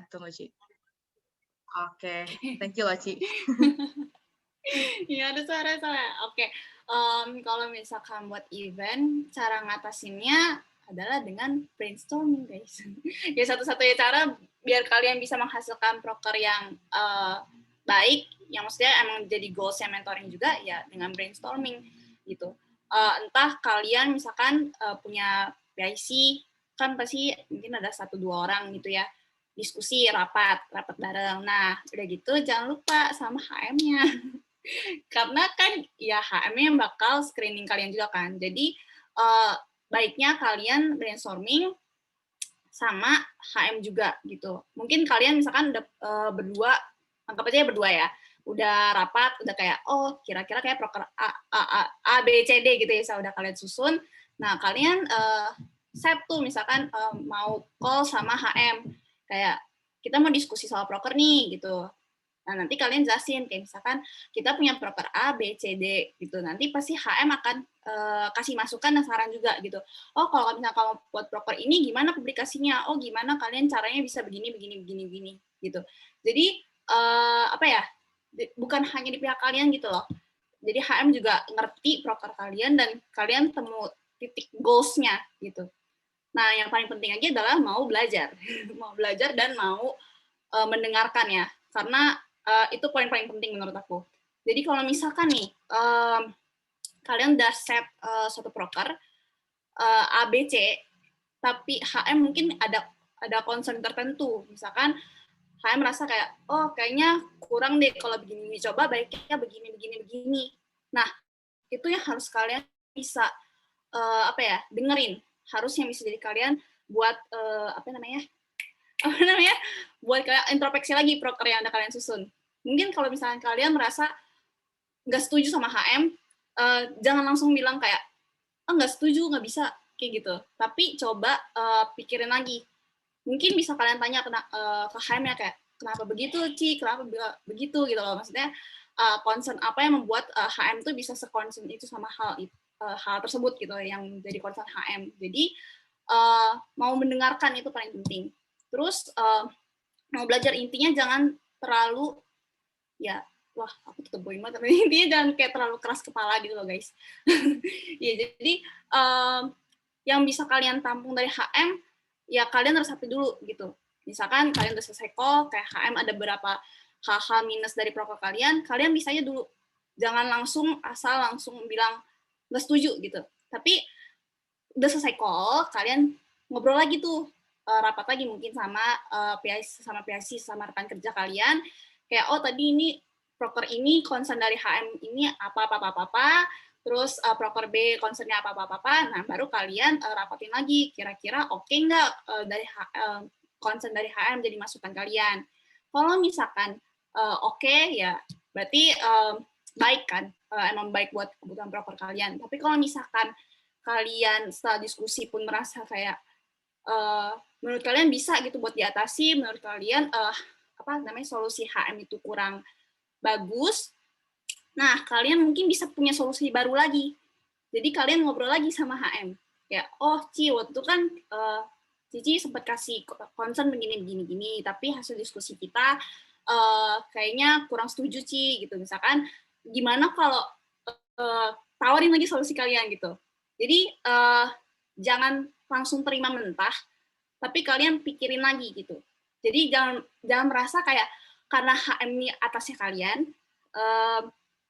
tunggu Ci. Oke, thank you loh Ci. Iya, ada suara. Oke, kalau misalkan buat event, cara ngatasinnya adalah dengan brainstorming, guys. Ya, satu-satunya cara biar kalian bisa menghasilkan proker yang baik, yang maksudnya emang jadi goals-nya mentoring juga, ya dengan brainstorming, gitu. Entah kalian misalkan punya PIC, kan pasti mungkin ada 1-2 orang gitu ya, diskusi, rapat bareng. Nah, udah gitu jangan lupa sama HM-nya. Karena kan ya HM yang bakal screening kalian juga kan. Jadi baiknya kalian brainstorming sama HM juga gitu. Mungkin kalian misalkan udah berdua, anggap aja ya berdua ya, udah rapat, udah kayak oh kira-kira kayak proker A B C D gitu ya, udah kalian susun. Nah kalian set tuh misalkan mau call sama HM kayak kita mau diskusi soal proker nih gitu. Nah, nanti kalian jelasin, kayak misalkan kita punya proker A, B, C, D, gitu. Nanti pasti HM akan kasih masukan dan saran juga, gitu. Oh, kalau misalnya kamu buat proker ini, gimana publikasinya? Oh, gimana kalian caranya bisa begini, gitu. Jadi, apa ya, bukan hanya di pihak kalian gitu loh. Jadi HM juga ngerti proker kalian, dan kalian temu titik goals-nya, gitu. Nah, yang paling penting aja adalah mau belajar. Mau belajar dan mau mendengarkan ya. Karena itu poin paling penting menurut aku. Jadi kalau misalkan nih kalian udah set suatu proker A, B, C, tapi HM mungkin ada concern tertentu. Misalkan HM merasa kayak, oh kayaknya kurang deh kalau begini, coba baiknya begini. Nah, itu yang harus kalian bisa dengerin. Harus yang bisa jadi kalian buat buat kalian introspeksi lagi proker yang udah kalian susun. Mungkin kalau misalnya kalian merasa nggak setuju sama HM, jangan langsung bilang kayak, nggak setuju, nggak bisa, kayak gitu. Tapi coba pikirin lagi. Mungkin bisa kalian tanya ke HM-nya kayak, kenapa begitu, Ci? Kenapa begitu, gitu loh. Maksudnya, concern apa yang membuat HM tuh bisa se-concern itu sama hal tersebut, gitu, yang jadi concern HM. Jadi, mau mendengarkan itu paling penting. Terus, mau belajar intinya jangan terlalu ya wah aku tutup poin banget tapi intinya jangan kayak terlalu keras kepala gitu loh guys. Ya jadi yang bisa kalian tampung dari HM ya kalian harus hati dulu gitu. Misalkan kalian udah selesai call kayak HM ada beberapa hal-hal minus dari proker kalian bisa aja dulu, jangan langsung bilang nggak setuju gitu. Tapi udah selesai call kalian ngobrol lagi tuh, rapat lagi mungkin sama PIC sama rekan kerja kalian kayak oh tadi ini proker ini concern dari HM ini apa, terus proker B concernnya apa. Nah baru kalian rapatin lagi kira-kira oke nggak dari concern dari HM jadi masukan kalian. Kalau misalkan oke ya berarti baik kan, emang baik buat kebutuhan proker kalian. Tapi kalau misalkan kalian setelah diskusi pun merasa kayak menurut kalian bisa gitu buat diatasi, menurut kalian solusi HM itu kurang bagus, nah kalian mungkin bisa punya solusi baru lagi. Jadi kalian ngobrol lagi sama HM. Ya, oh Ci, waktu itu kan Cici sempat kasih concern begini, tapi hasil diskusi kita kayaknya kurang setuju Ci, gitu. Misalkan, gimana kalau tawarin lagi solusi kalian gitu. Jadi jangan langsung terima mentah, tapi kalian pikirin lagi gitu. Jadi jangan merasa kayak karena HM ini atasnya kalian,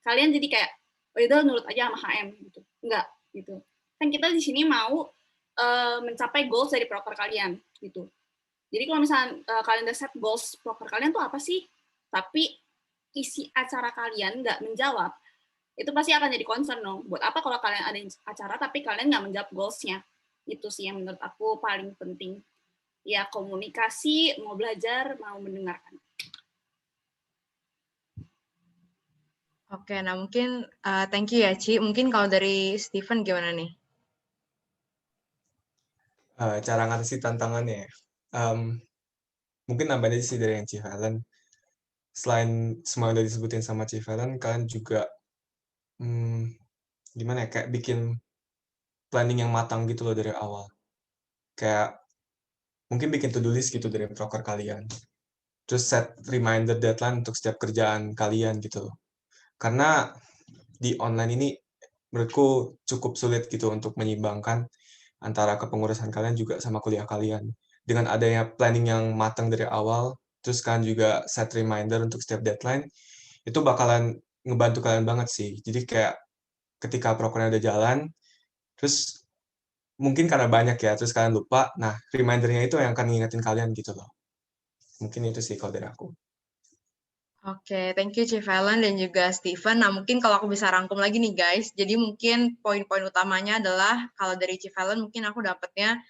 kalian jadi kayak oh itu nurut aja sama HM gitu. Enggak gitu. Kan kita di sini mau mencapai goals dari proker kalian gitu. Jadi kalau misalnya kalian udah set goals proker kalian tuh apa sih? Tapi isi acara kalian nggak menjawab, itu pasti akan jadi concern dong. Buat apa kalau kalian ada acara tapi kalian nggak menjawab goals-nya? Itu sih yang menurut aku paling penting. Ya komunikasi, mau belajar, mau mendengarkan. Oke, nah mungkin thank you ya Ci. Mungkin kalau dari Steven gimana nih? Cara ngatasi tantangannya ya. Mungkin nambah aja sih dari yang Ci Helen. Selain semua udah disebutin sama Ci Helen, kalian juga gimana ya, kayak bikin planning yang matang gitu loh dari awal. Kayak mungkin bikin to-do list gitu dari proker kalian. terus set reminder deadline untuk setiap kerjaan kalian gitu. Karena di online ini menurutku cukup sulit gitu untuk menyeimbangkan antara kepengurusan kalian juga sama kuliah kalian. Dengan adanya planning yang matang dari awal, terus kalian juga set reminder untuk setiap deadline, itu bakalan ngebantu kalian banget sih. Jadi kayak ketika prokernya udah jalan, terus mungkin karena banyak ya, terus kalian lupa, nah remindernya itu yang akan ngingetin kalian gitu loh. Mungkin itu sih kalau dari aku. Oke, thank you Chief Helen dan juga Steven. Nah, mungkin kalau aku bisa rangkum lagi nih guys, jadi mungkin poin-poin utamanya adalah kalau dari Chief Helen mungkin aku dapatnya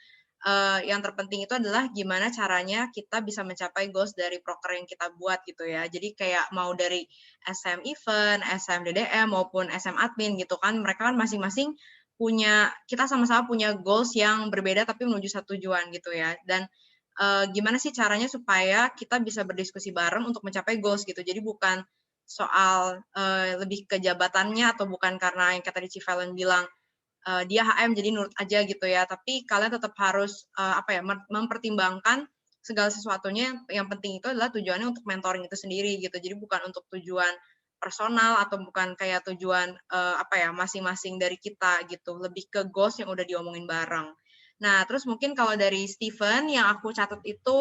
yang terpenting itu adalah gimana caranya kita bisa mencapai goals dari proker yang kita buat gitu ya. Jadi kayak mau dari SM event, SM DDM maupun SM admin gitu kan, mereka kan masing-masing punya, kita sama-sama punya goals yang berbeda tapi menuju satu tujuan gitu ya. Dan gimana sih caranya supaya kita bisa berdiskusi bareng untuk mencapai goals gitu. Jadi bukan soal lebih ke jabatannya atau bukan karena yang kata Chief Helen bilang dia HM jadi nurut aja gitu ya, tapi kalian tetap harus mempertimbangkan segala sesuatunya. Yang penting itu adalah tujuannya untuk mentoring itu sendiri gitu. Jadi bukan untuk tujuan personal atau bukan kayak tujuan masing-masing dari kita gitu, lebih ke goals yang udah diomongin bareng. Nah, terus mungkin kalau dari Steven yang aku catat itu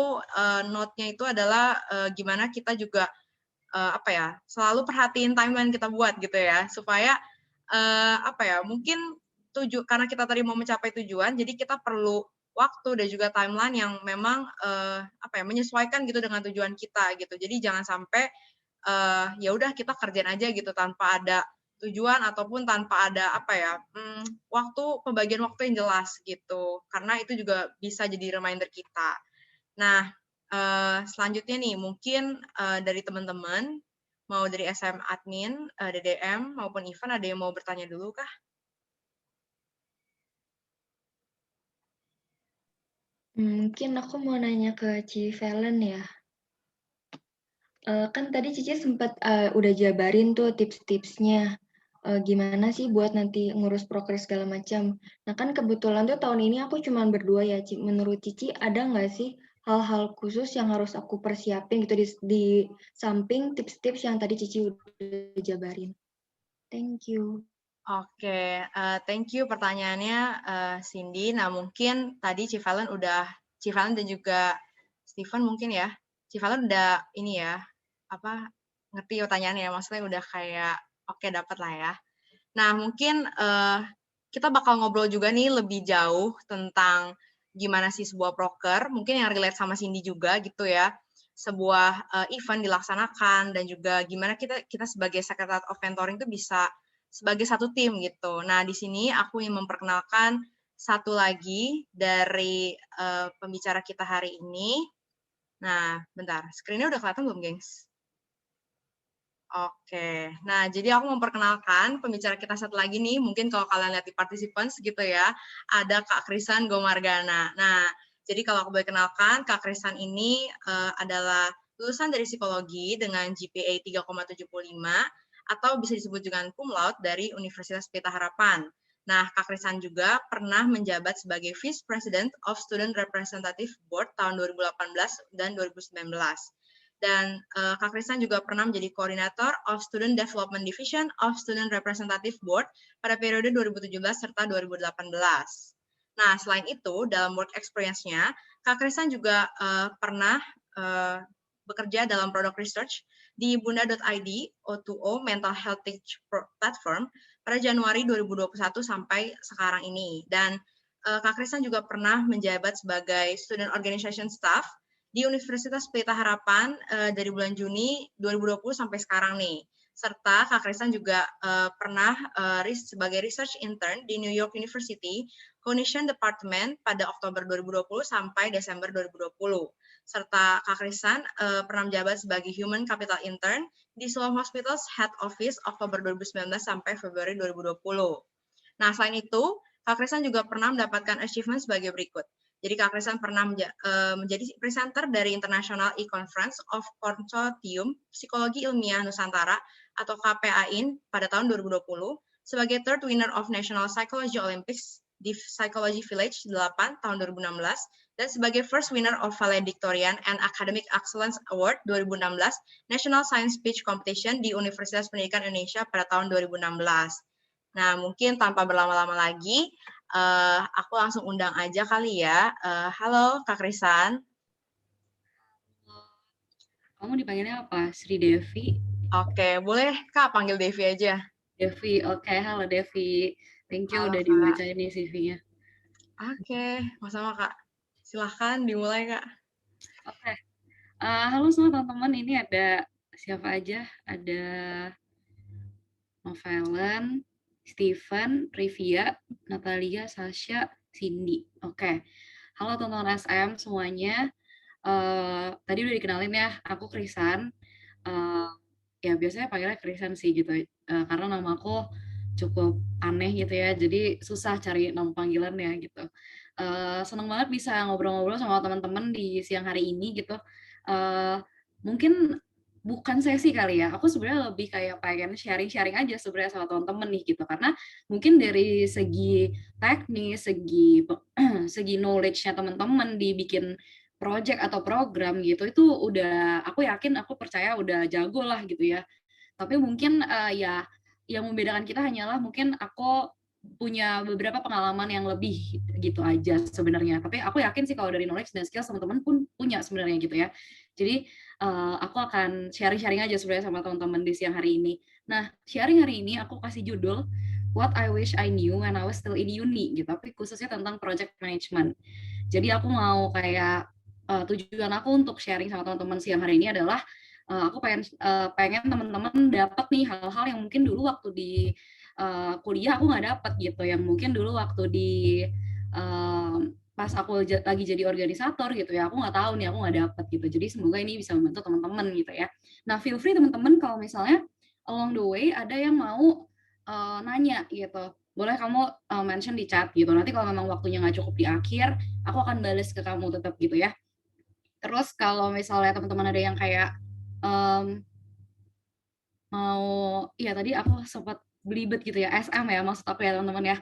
note-nya itu adalah gimana kita juga selalu perhatiin timeline kita buat gitu ya, supaya mungkin karena kita tadi mau mencapai tujuan, jadi kita perlu waktu dan juga timeline yang memang menyesuaikan gitu dengan tujuan kita gitu. Jadi jangan sampai ya udah kita kerjain aja gitu tanpa ada tujuan ataupun tanpa ada pembagian waktu yang jelas gitu. Karena itu juga bisa jadi reminder kita. Nah, selanjutnya nih mungkin dari teman-teman mau dari SM admin, DDM maupun event ada yang mau bertanya dulu kah? Mungkin aku mau nanya ke Ci Valen ya. Kan tadi Cici sempat udah jabarin tuh tips-tipsnya. Gimana sih buat nanti ngurus proker segala macam. Nah kan kebetulan tuh tahun ini aku cuma berdua ya, Ci. Menurut Cici ada nggak sih hal-hal khusus yang harus aku persiapin gitu di samping tips-tips yang tadi Cici udah jabarin? Thank you. Oke, thank you pertanyaannya Cindy. Nah mungkin tadi Chief Valen dan juga Steven mungkin ya. Chief Valen udah ini ya, ngerti pertanyaannya, maksudnya udah kayak oke dapat lah ya. Nah mungkin kita bakal ngobrol juga nih lebih jauh tentang gimana sih sebuah proker, mungkin yang relate sama Cindy juga gitu ya. Sebuah event dilaksanakan dan juga gimana kita sebagai Secretariat of Mentoring itu bisa sebagai satu tim gitu. Nah, di sini aku ingin memperkenalkan satu lagi dari pembicara kita hari ini. Nah, bentar, screen-nya udah kelihatan belum, gengs? Oke, nah jadi aku memperkenalkan pembicara kita satu lagi nih, mungkin kalau kalian lihat di participants gitu ya, ada Kak Krisan Gomargana. Nah, jadi kalau aku boleh kenalkan, Kak Krisan ini adalah lulusan dari psikologi dengan GPA 3,75 atau bisa disebut dengan cum laude dari Universitas Pelita Harapan. Nah, Kak Krisan juga pernah menjabat sebagai Vice President of Student Representative Board tahun 2018 dan 2019. Dan Kak Krisan juga pernah menjadi koordinator of Student Development Division of Student Representative Board pada periode 2017 serta 2018. Nah, selain itu, dalam work experience-nya, Kak Krisan juga pernah bekerja dalam product research di Bunda.id O2O Mental Health Platform pada Januari 2021 sampai sekarang ini. Dan Kak Krisan juga pernah menjabat sebagai Student Organization Staff di Universitas Pelita Harapan dari bulan Juni 2020 sampai sekarang nih. Serta Kak Krisan juga pernah sebagai research intern di New York University Cognition Department pada Oktober 2020 sampai Desember 2020. Serta Kak Krisan pernah menjabat sebagai Human Capital Intern di Siloam Hospitals Head Office Oktober 2019 sampai Februari 2020. Nah, selain itu, Kak Krisan juga pernah mendapatkan achievement sebagai berikut. Jadi Kak Krisan pernah menjadi presenter dari International E-Conference of Consortium Psikologi Ilmiah Nusantara atau KPAIN pada tahun 2020, sebagai third winner of National Psychology Olympics di Psychology Village 8 tahun 2016, Dan sebagai first winner of Valedictorian and Academic Excellence Award 2016 National Science Speech Competition di Universitas Pendidikan Indonesia pada tahun 2016. Nah, mungkin tanpa berlama-lama lagi, aku langsung undang aja kali ya. Halo, Kak Krisan. Kamu dipanggilnya apa? Sri Devi? Oke, boleh Kak panggil Devi aja. Devi, oke. Halo Devi. Thank you Halo, udah Kak. dibacain nih CV-nya. Oke, sama-sama Kak. Silahkan dimulai Kak. Oke. Halo semua teman-teman, ini ada siapa aja? Ada Novelen, Steven, Rivia, Natalia, Sasha, Cindy. Oke. Halo teman-teman SM semuanya. Tadi udah dikenalin ya, aku Krisan. Ya biasanya panggilnya Krisan sih gitu, karena nama aku cukup aneh gitu ya, jadi susah cari nama panggilannya gitu. Seneng banget bisa ngobrol-ngobrol sama teman-teman di siang hari ini gitu. Mungkin bukan sesi kali ya, aku sebenarnya lebih kayak pengen sharing-sharing aja sebenarnya sama teman-teman nih gitu, karena mungkin dari segi teknis, segi knowledge-nya teman-teman dibikin project atau program gitu, itu udah aku yakin, aku percaya udah jago lah gitu ya. Tapi mungkin ya yang membedakan kita hanyalah mungkin aku punya beberapa pengalaman yang lebih gitu aja sebenarnya. Tapi aku yakin sih kalau dari knowledge dan skill teman-teman pun punya sebenarnya gitu ya. Jadi aku akan sharing-sharing aja sebenarnya sama teman-teman di siang hari ini. Nah, sharing hari ini aku kasih judul What I Wish I Knew When I Was Still in Uni gitu, tapi khususnya tentang project management. Jadi aku mau kayak tujuan aku untuk sharing sama teman-teman siang hari ini adalah aku pengen teman-teman dapat nih hal-hal yang mungkin dulu waktu di kuliah aku nggak dapat gitu, yang mungkin dulu waktu di pas aku lagi jadi organisator gitu ya, aku nggak tahu nih, aku nggak dapat gitu. Jadi semoga ini bisa membantu teman-teman gitu ya. Nah, feel free teman-teman kalau misalnya along the way ada yang mau nanya gitu, boleh kamu mention di chat gitu. Nanti kalau memang waktunya nggak cukup di akhir, aku akan balas ke kamu tetap gitu ya. Terus kalau misalnya teman-teman ada yang kayak mau, ya tadi aku sempat belibet gitu ya, SM ya maksud aku ya teman-teman ya.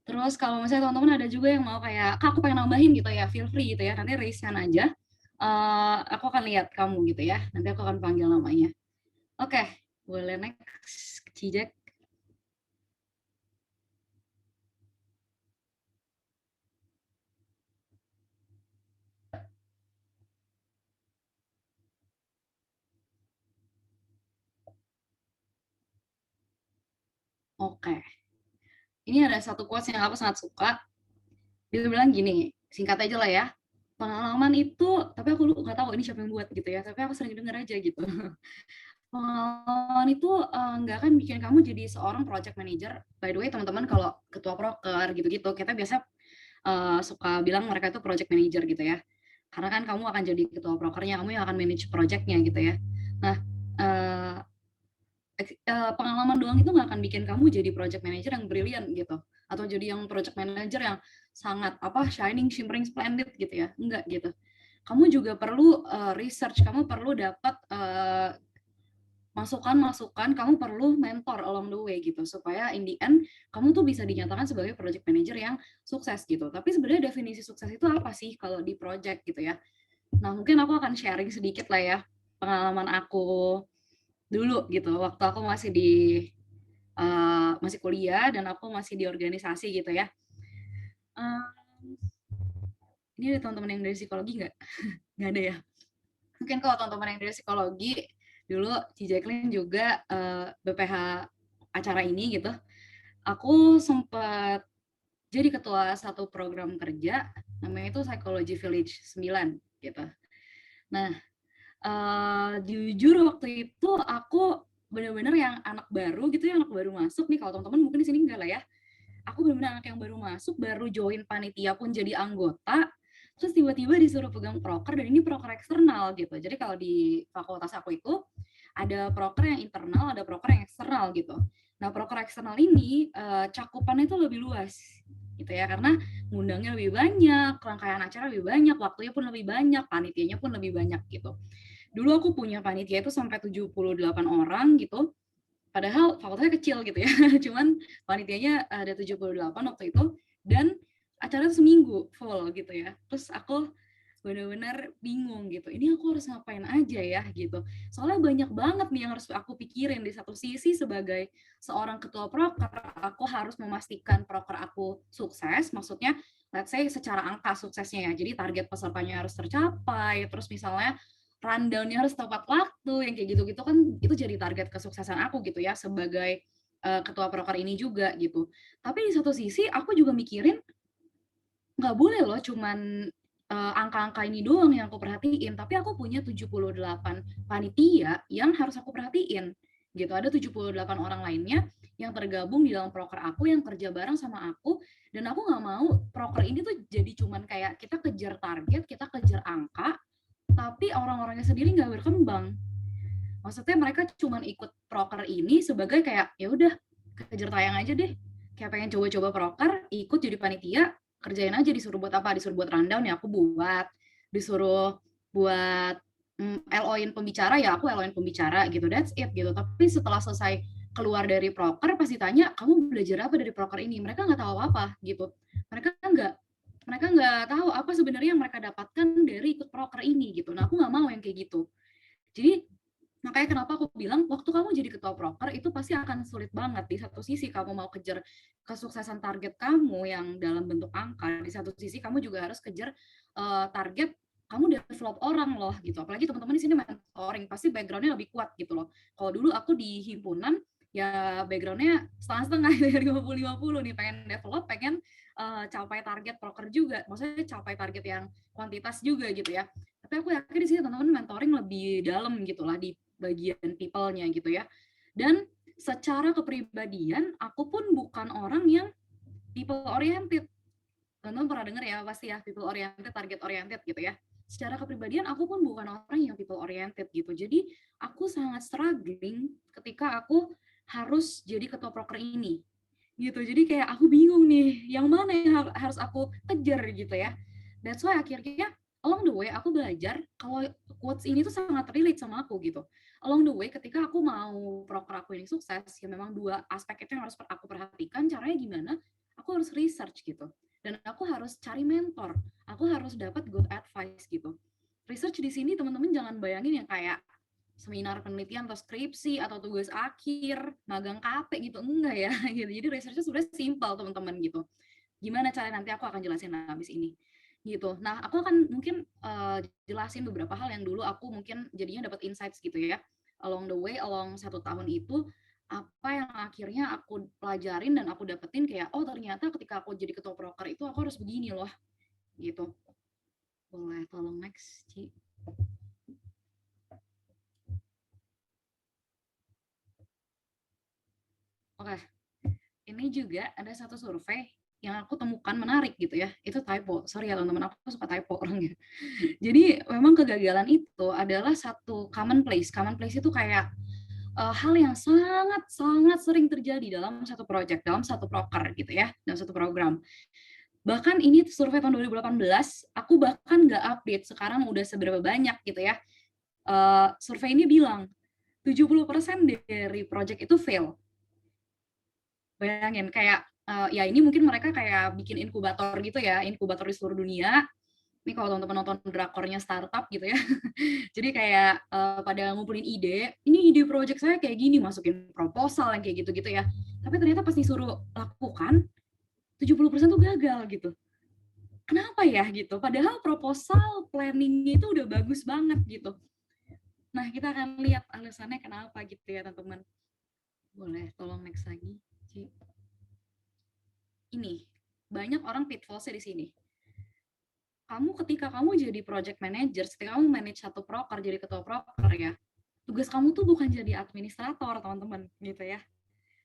Terus kalau misalnya teman-teman ada juga yang mau kayak, Kak aku pengen nambahin gitu ya, feel free gitu ya, nanti raise hand aja. Aku akan lihat kamu gitu ya, nanti aku akan panggil namanya. Oke, boleh next, Cijek. Oke. Ini ada satu quotes yang aku sangat suka. Dia bilang gini, singkat aja lah ya. Pengalaman itu, tapi aku nggak tahu ini siapa yang buat gitu ya, tapi aku sering denger aja gitu. Pengalaman itu nggak akan bikin kamu jadi seorang project manager. By the way, teman-teman kalau ketua proker gitu-gitu, kita biasa suka bilang mereka itu project manager gitu ya. Karena kan kamu akan jadi ketua prokernya, kamu yang akan manage projectnya gitu ya. Nah, pengalaman doang itu nggak akan bikin kamu jadi project manager yang brilliant gitu, atau jadi yang project manager yang sangat shining, shimmering, splendid gitu ya, enggak gitu. Kamu juga perlu research, kamu perlu dapat masukan-masukan, kamu perlu mentor along the way gitu, supaya in the end kamu tuh bisa dinyatakan sebagai project manager yang sukses gitu. Tapi sebenarnya definisi sukses itu apa sih kalau di project gitu ya. Nah, mungkin aku akan sharing sedikit lah ya pengalaman aku dulu gitu, waktu aku masih masih kuliah dan aku masih di organisasi gitu ya. Ini ada teman-teman yang dari psikologi nggak? Nggak ada ya. Mungkin kalau teman-teman yang dari psikologi dulu, Ci Jacqueline juga BPH acara ini gitu. Aku sempat jadi ketua satu program kerja, namanya itu Psychology Village 9 gitu. Nah, jujur waktu itu aku benar-benar yang anak baru gitu ya, anak baru masuk nih, kalau teman-teman mungkin di sini enggak lah ya. Aku benar-benar anak yang baru masuk, baru join panitia pun jadi anggota, terus tiba-tiba disuruh pegang proker, dan ini proker eksternal gitu. Jadi kalau di fakultas aku itu ada proker yang internal, ada proker yang eksternal gitu. Nah, proker eksternal ini cakupannya itu lebih luas gitu ya, karena ngundangnya lebih banyak, rangkaian acara lebih banyak, waktunya pun lebih banyak, panitianya pun lebih banyak gitu. Dulu aku punya panitia itu sampai 78 orang gitu, padahal fakultasnya kecil gitu ya, cuman panitianya ada 78 waktu itu, dan acara seminggu full gitu ya. Terus aku benar-benar bingung gitu. Ini aku harus ngapain aja ya gitu. Soalnya banyak banget nih yang harus aku pikirin. Di satu sisi sebagai seorang ketua proker, aku harus memastikan proker aku sukses. Maksudnya let's say secara angka suksesnya ya. Jadi target pesertanya harus tercapai. Terus misalnya rundown-nya harus tepat waktu, yang kayak gitu-gitu kan itu jadi target kesuksesan aku gitu ya sebagai ketua proker ini juga gitu. Tapi di satu sisi aku juga mikirin nggak boleh loh cuman angka-angka ini doang yang aku perhatiin, tapi aku punya 78 panitia yang harus aku perhatiin gitu. Ada 78 orang lainnya yang tergabung di dalam proker aku, yang kerja bareng sama aku, dan aku nggak mau proker ini tuh jadi cuman kayak kita kejar target, kita kejar angka, tapi orang-orangnya sendiri nggak berkembang. Maksudnya mereka cuman ikut proker ini sebagai kayak ya udah kejar tayang aja deh, kayak pengen coba-coba proker, ikut jadi panitia, kerjain aja, disuruh buat apa, disuruh buat rundown ya aku buat, disuruh buat LO-in pembicara ya aku LO-in pembicara gitu, that's it gitu. Tapi setelah selesai keluar dari proker pasti tanya, kamu belajar apa dari proker ini? Mereka nggak tahu apa gitu, mereka nggak tahu apa sebenarnya yang mereka dapatkan dari ikut proker ini gitu. Nah aku nggak mau yang kayak gitu. Jadi makanya kenapa aku bilang waktu kamu jadi ketua proker itu pasti akan sulit banget. Di satu sisi kamu mau kejar kesuksesan target kamu yang dalam bentuk angka, di satu sisi kamu juga harus kejar target kamu develop orang loh gitu. Apalagi teman-teman di sini mentoring, pasti backgroundnya lebih kuat gitu loh. Kalau dulu aku di himpunan ya backgroundnya setengah-setengah dari 50-50 nih, pengen develop, pengen capai target proker juga, maksudnya capai target yang kuantitas juga gitu ya. Tapi aku yakin di sini teman-teman mentoring lebih dalam gitu lah di bagian people-nya gitu ya. Dan secara kepribadian aku pun bukan orang yang people oriented. Teman-teman pernah dengar ya pasti ya, people oriented, target oriented gitu ya. Secara kepribadian aku pun bukan orang yang people oriented gitu. Jadi aku sangat struggling ketika aku harus jadi ketua proker ini gitu. Jadi kayak aku bingung nih yang mana yang harus aku kejar gitu ya. That's why akhirnya along the way aku belajar kalau quotes ini tuh sangat relate sama aku gitu. Along the way ketika aku mau proker aku ini sukses, ya memang dua aspek itu yang harus aku perhatikan. Caranya gimana? Aku harus research gitu. Dan aku harus cari mentor. Aku harus dapat good advice gitu. Research di sini teman-teman jangan bayangin yang kayak seminar penelitian atau skripsi atau tugas akhir, magang KP gitu, enggak ya gitu. Jadi researchnya sebenarnya simpel teman-teman gitu. Gimana cara nanti aku akan jelasin habis ini gitu. Nah, aku akan mungkin jelasin beberapa hal yang dulu aku mungkin jadinya dapat insights gitu ya. Along the way, along 1 tahun itu, apa yang akhirnya aku pelajarin dan aku dapetin kayak, oh ternyata ketika aku jadi ketua proker itu aku harus begini loh, gitu. Boleh tolong next, Ci. Oke, ini juga ada satu survei yang aku temukan menarik gitu ya. Itu typo, sorry ya teman-teman, aku suka typo orangnya. Jadi memang kegagalan itu adalah satu commonplace. Commonplace itu kayak hal yang sangat sering terjadi dalam satu project, dalam satu proker gitu ya, dalam satu program. Bahkan ini survei tahun 2018, aku bahkan nggak update sekarang udah seberapa banyak gitu ya. Survei ini bilang 70% dari project itu fail. Bayangin kayak ya ini mungkin mereka kayak bikin inkubator gitu ya, inkubator di seluruh dunia. Ini kalau teman-teman nonton drakornya startup gitu ya. Jadi kayak pada ngumpulin ide, ini ide project saya kayak gini, masukin proposal yang kayak gitu-gitu ya. Tapi ternyata pas disuruh lakukan 70% tuh gagal gitu. Kenapa ya gitu? Padahal proposal planningnya itu udah bagus banget gitu. Nah, kita akan lihat alasannya kenapa gitu ya, teman-teman. Boleh tolong next lagi. Ini banyak orang pitfallsnya di sini. Ketika kamu jadi project manager, ketika kamu manage satu proker, jadi ketua proker ya, tugas kamu tuh bukan jadi administrator, teman-teman, gitu ya.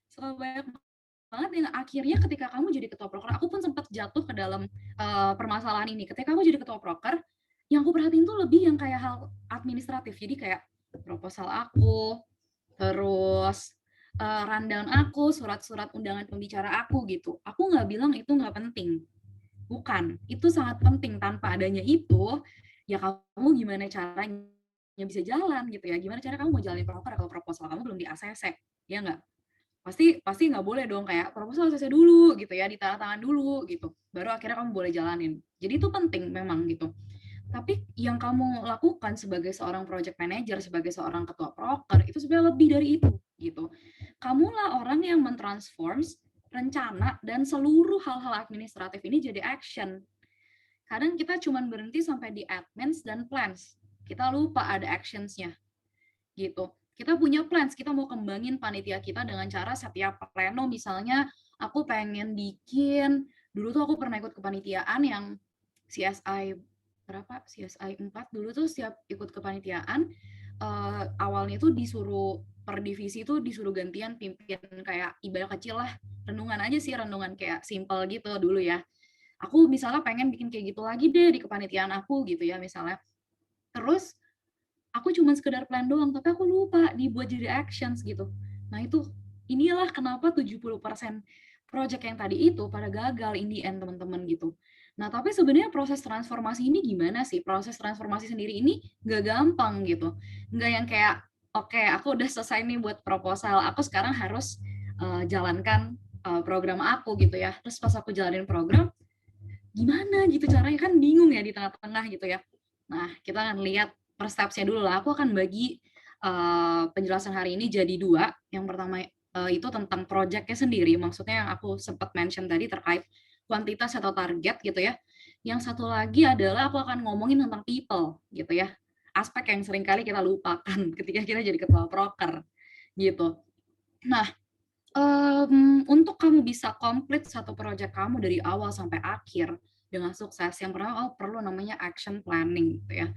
So banyak banget yang akhirnya ketika kamu jadi ketua proker, aku pun sempat jatuh ke dalam permasalahan ini. Ketika kamu jadi ketua proker, yang aku perhatiin tuh lebih yang kayak hal administratif. Jadi kayak proposal aku, terus rundown aku, surat-surat undangan pembicara aku gitu. Aku nggak bilang itu nggak penting. Bukan, itu sangat penting. Tanpa adanya itu, ya kamu gimana caranya bisa jalan gitu ya. Gimana cara kamu mau jalanin proker kalau proposal kamu belum di ACC, ya nggak? pasti nggak boleh dong kayak proposal selesai dulu gitu ya, ditandatangan dulu gitu, baru akhirnya kamu boleh jalanin. Jadi itu penting memang gitu. Tapi yang kamu lakukan sebagai seorang project manager, sebagai seorang ketua proker, itu sebenarnya lebih dari itu gitu. Kamulah orang yang mentransforms rencana dan seluruh hal-hal administratif ini jadi action. Kadang kita cuma berhenti sampai di admins dan plans. Kita lupa ada actions-nya gitu. Kita punya plans, kita mau kembangin panitia kita dengan cara setiap pleno misalnya aku pengen bikin, dulu tuh aku pernah ikut kepanitiaan yang CSI berapa? CSI 4 dulu tuh setiap ikut kepanitiaan awalnya tuh disuruh per divisi tuh disuruh gantian pimpin kayak ibadah kecil lah, renungan aja sih, renungan kayak simple gitu dulu ya. Aku misalnya pengen bikin kayak gitu lagi deh di kepanitiaan aku gitu ya misalnya. Terus aku cuma sekedar plan doang, tapi aku lupa dibuat jadi actions gitu. Nah itu, inilah kenapa 70% project yang tadi itu pada gagal in the end teman-teman gitu. Nah tapi sebenarnya proses transformasi ini gimana sih? Proses transformasi sendiri ini nggak gampang gitu. Nggak yang kayak, oke, aku udah selesai nih buat proposal, aku sekarang harus jalankan program aku gitu ya. Terus pas aku jalanin program, gimana gitu caranya, kan bingung ya di tengah-tengah gitu ya. Nah kita akan lihat per steps-nya dulu lah. Aku akan bagi penjelasan hari ini jadi 2. Yang pertama itu tentang project-nya sendiri, maksudnya yang aku sempat mention tadi terkait kuantitas atau target gitu ya. Yang satu lagi adalah aku akan ngomongin tentang people gitu ya, aspek yang seringkali kita lupakan ketika kita jadi ketua proker gitu. Nah untuk kamu bisa komplit satu project kamu dari awal sampai akhir dengan sukses, yang pertama perlu namanya action planning gitu ya.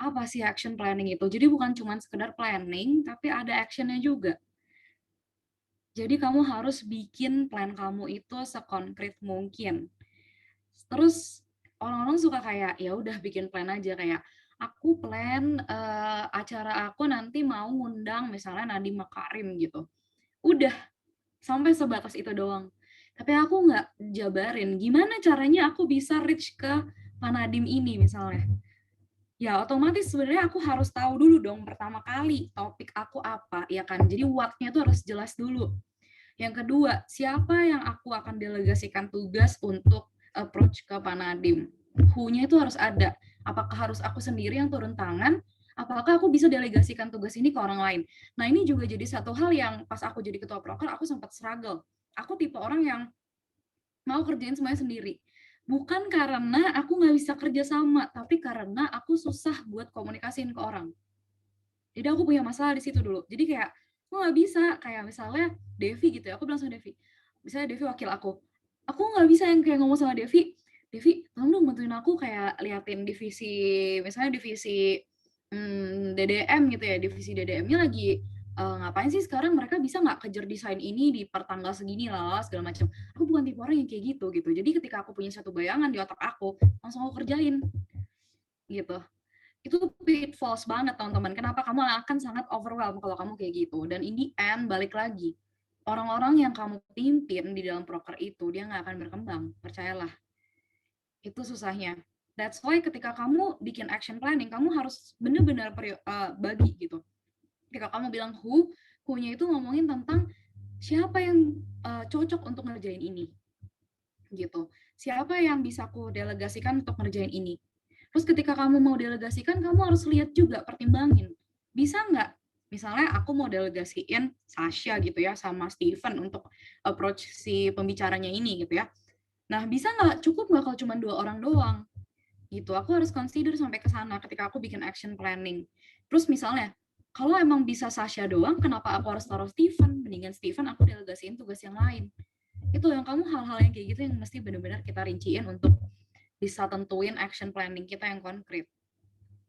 Apa sih action planning itu? Jadi bukan cuma sekedar planning, tapi ada actionnya juga. Jadi kamu harus bikin plan kamu itu sekonkret mungkin. Terus orang-orang suka kayak ya udah bikin plan aja, kayak aku plan acara aku nanti mau ngundang misalnya Nadiem Makarim gitu. Udah sampai sebatas itu doang. Tapi aku nggak jabarin gimana caranya aku bisa reach ke Pak Nadiem ini misalnya. Ya otomatis sebenarnya aku harus tahu dulu dong pertama kali topik aku apa, ya kan? Jadi what-nya tuh harus jelas dulu. Yang kedua, siapa yang aku akan delegasikan tugas untuk approach ke Pak Nadiem? Who-nya itu harus ada. Apakah harus aku sendiri yang turun tangan? Apakah aku bisa delegasikan tugas ini ke orang lain? Nah ini juga jadi satu hal yang pas aku jadi ketua proker, aku sempat struggle. Aku tipe orang yang mau kerjain semuanya sendiri. Bukan karena aku nggak bisa kerja sama, tapi karena aku susah buat komunikasiin ke orang. Jadi aku punya masalah di situ dulu. Jadi kayak aku nggak bisa, kayak misalnya Devi gitu ya, aku bilang sama Devi, misalnya Devi wakil aku nggak bisa yang kayak ngomong sama Devi, tolong dong bantuin aku kayak liatin divisi, misalnya divisi DDM gitu ya, divisi DDM-nya lagi ngapain sih sekarang, mereka bisa nggak kejar desain ini di pertanggal segini lah segala macam. Aku bukan tipe orang yang kayak gitu. Jadi ketika aku punya satu bayangan di otak aku, langsung aku kerjain gitu. Itu pitfalls banget teman-teman. Kenapa kamu akan sangat overwhelmed kalau kamu kayak gitu. Dan in the end, balik lagi, orang-orang yang kamu pimpin di dalam proker itu, dia nggak akan berkembang, percayalah. Itu susahnya. That's why ketika kamu bikin action planning, kamu harus benar-benar bagi gitu. Ketika kamu bilang who-nya itu ngomongin tentang siapa yang cocok untuk ngerjain ini. Gitu. Siapa yang bisa aku delegasikan untuk ngerjain ini. Terus ketika kamu mau delegasikan, kamu harus lihat juga, pertimbangin. Bisa nggak? Misalnya aku mau delegasiin Sasha gitu ya, sama Steven untuk approach si pembicaranya ini gitu ya. Nah, bisa nggak? Cukup nggak kalau cuma 2 orang doang? Gitu. Aku harus consider sampai ke sana ketika aku bikin action planning. Terus misalnya, kalau emang bisa Sasha doang, kenapa aku harus taruh Steven? Mendingan Steven aku delegasiin tugas yang lain. Itu yang kamu hal-hal yang kayak gitu yang mesti benar-benar kita rinciin untuk bisa tentuin action planning kita yang konkret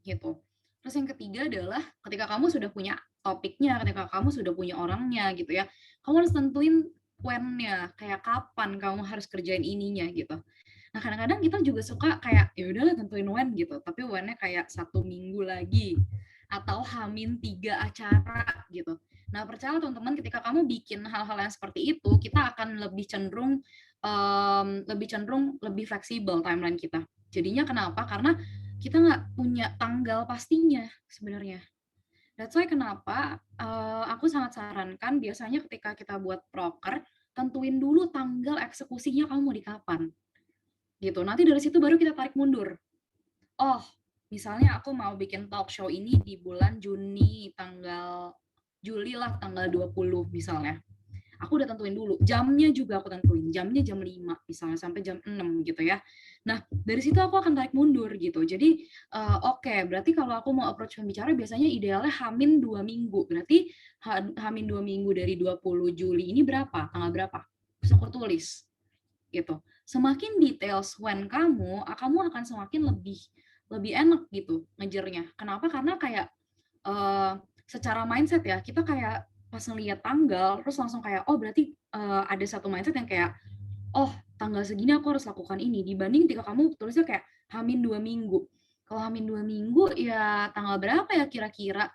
gitu. Terus yang ketiga adalah ketika kamu sudah punya topiknya, ketika kamu sudah punya orangnya gitu ya, kamu harus tentuin when-nya, kayak kapan kamu harus kerjain ininya gitu. Nah kadang-kadang kita juga suka kayak ya udahlah tentuin when gitu, tapi when-nya kayak 1 minggu lagi atau H-3 acara gitu. Nah percaya teman-teman, ketika kamu bikin hal-hal yang seperti itu, kita akan lebih cenderung lebih fleksibel timeline kita. Jadinya kenapa? Karena kita nggak punya tanggal pastinya sebenarnya. That's why kenapa aku sangat sarankan biasanya ketika kita buat proker, tentuin dulu tanggal eksekusinya kamu mau di kapan. Gitu. Nanti dari situ baru kita tarik mundur. Oh, misalnya aku mau bikin talk show ini di bulan Juli lah, tanggal 20 misalnya. Aku udah tentuin dulu, jamnya juga aku tentuin, jamnya jam 5 misalnya sampai jam 6 gitu ya. Nah, dari situ aku akan tarik mundur gitu. Jadi, oke, berarti kalau aku mau approach pembicara biasanya idealnya H-2 minggu. Berarti H-2 minggu dari 20 Juli ini berapa? Tanggal berapa? Terus aku tulis gitu. Semakin details when kamu akan semakin lebih enak gitu ngejernya. Kenapa? Karena kayak secara mindset ya, kita kayak pas ngeliat tanggal, terus langsung kayak, oh berarti ada satu mindset yang kayak, oh tanggal segini aku harus lakukan ini, dibanding ketika kamu tulisnya kayak H-2 minggu. Kalau H-2 minggu, ya tanggal berapa ya kira-kira?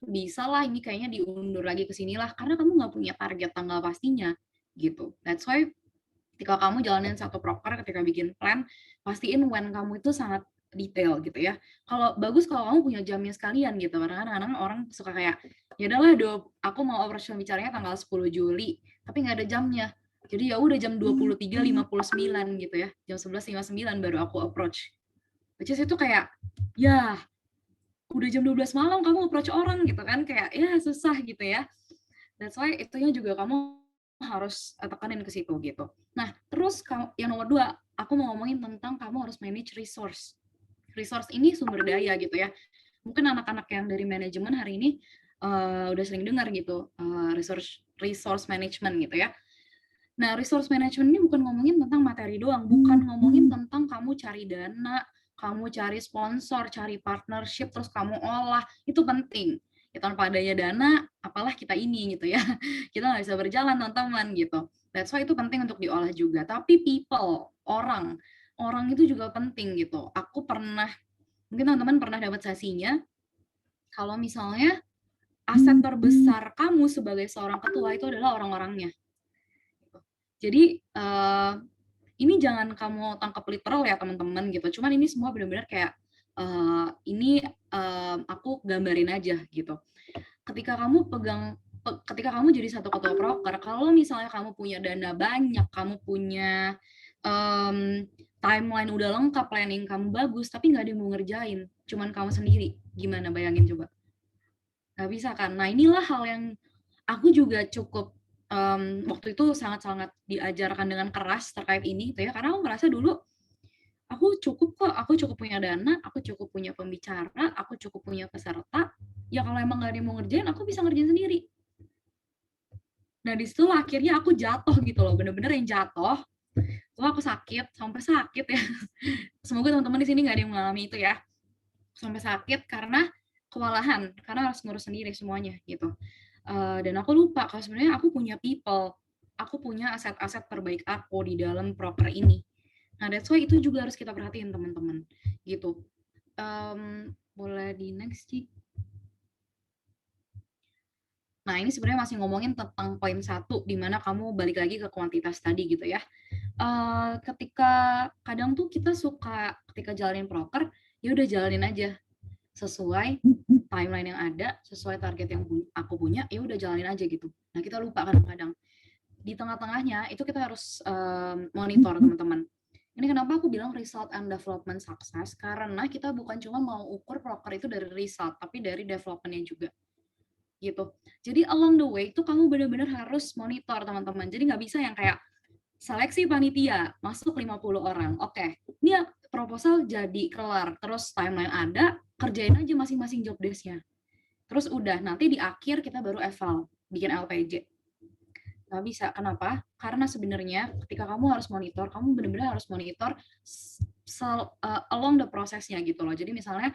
Bisa lah ini kayaknya diundur lagi ke sinilah, karena kamu nggak punya target tanggal pastinya, gitu. That's why ketika kamu jalanin satu proker, ketika bikin plan, pastiin when kamu itu sangat detail gitu ya. Kalau bagus kalau kamu punya jamnya sekalian gitu. Karena kadang-kadang orang suka kayak, ya udahlah aku mau operasional bicaranya tanggal 10 Juli, tapi nggak ada jamnya. Jadi ya udah jam 23.59 gitu ya. Jam 11.59 baru aku approach. Which is itu kayak, ya udah jam 12 malam kamu approach orang gitu kan. Kayak ya susah gitu ya. That's why itunya juga kamu harus tekanin ke situ gitu. Nah, terus yang nomor 2, aku mau ngomongin tentang kamu harus manage resource. Resource ini sumber daya gitu ya. Mungkin anak-anak yang dari manajemen hari ini udah sering dengar gitu, resource management gitu ya. Nah, resource management ini bukan ngomongin tentang materi doang, bukan ngomongin tentang kamu cari dana, kamu cari sponsor, cari partnership, terus kamu olah, itu penting. Ya, tanpa adanya dana, apalah kita ini gitu ya. Kita nggak bisa berjalan teman-teman gitu. That's why itu penting untuk diolah juga. Tapi people, orang itu juga penting gitu. Aku pernah, mungkin teman-teman pernah dapat sesinya, kalau misalnya aset terbesar kamu sebagai seorang ketua itu adalah orang-orangnya. Jadi ini jangan kamu tangkap literal ya teman-teman gitu. Cuman ini semua benar-benar kayak aku gambarin aja gitu. Ketika kamu jadi satu ketua proker, kalau misalnya kamu punya dana banyak, kamu punya timeline udah lengkap, planning kamu bagus, tapi nggak ada yang mau ngerjain, cuman kamu sendiri, gimana bayangin coba? Nggak bisa kan? Nah inilah hal yang aku juga cukup waktu itu sangat-sangat diajarkan dengan keras terkait ini, gitu ya, karena aku merasa dulu aku cukup punya dana, aku cukup punya pembicara, aku cukup punya peserta, ya kalau emang nggak ada yang mau ngerjain, aku bisa ngerjain sendiri. Nah disitulah akhirnya aku jatuh gitu loh, bener-bener yang jatuh. Wah aku sampai sakit ya. Semoga teman-teman di sini nggak ada yang mengalami itu ya. Sampai sakit karena kewalahan, karena harus ngurus sendiri semuanya gitu. Dan aku lupa kalau sebenarnya aku punya people, aku punya aset-aset terbaik aku di dalam proker ini. Nah, that's why itu juga harus kita perhatiin teman-teman, gitu. Boleh di next, Ci? Nah, ini sebenarnya masih ngomongin tentang poin 1, di mana kamu balik lagi ke kuantitas tadi gitu ya. Ketika kadang tuh kita suka ketika jalanin proker, ya udah jalanin aja sesuai timeline yang ada, sesuai target yang aku punya, ya udah jalanin aja gitu. Nah, kita lupa kadang-kadang. Di tengah-tengahnya itu kita harus monitor teman-teman. Ini kenapa aku bilang result and development success, karena kita bukan cuma mau ukur proker itu dari result, tapi dari development-nya juga. Gitu. Jadi along the way itu kamu benar-benar harus monitor teman-teman. Jadi nggak bisa yang kayak seleksi panitia, masuk 50 orang. Oke, ini proposal jadi kelar, terus timeline ada, kerjain aja masing-masing job desk-nya. Terus udah, nanti di akhir kita baru eval, bikin LPJ. Nggak bisa, kenapa? Karena sebenarnya ketika kamu harus monitor, kamu benar-benar harus monitor along the prosesnya gitu loh. Jadi misalnya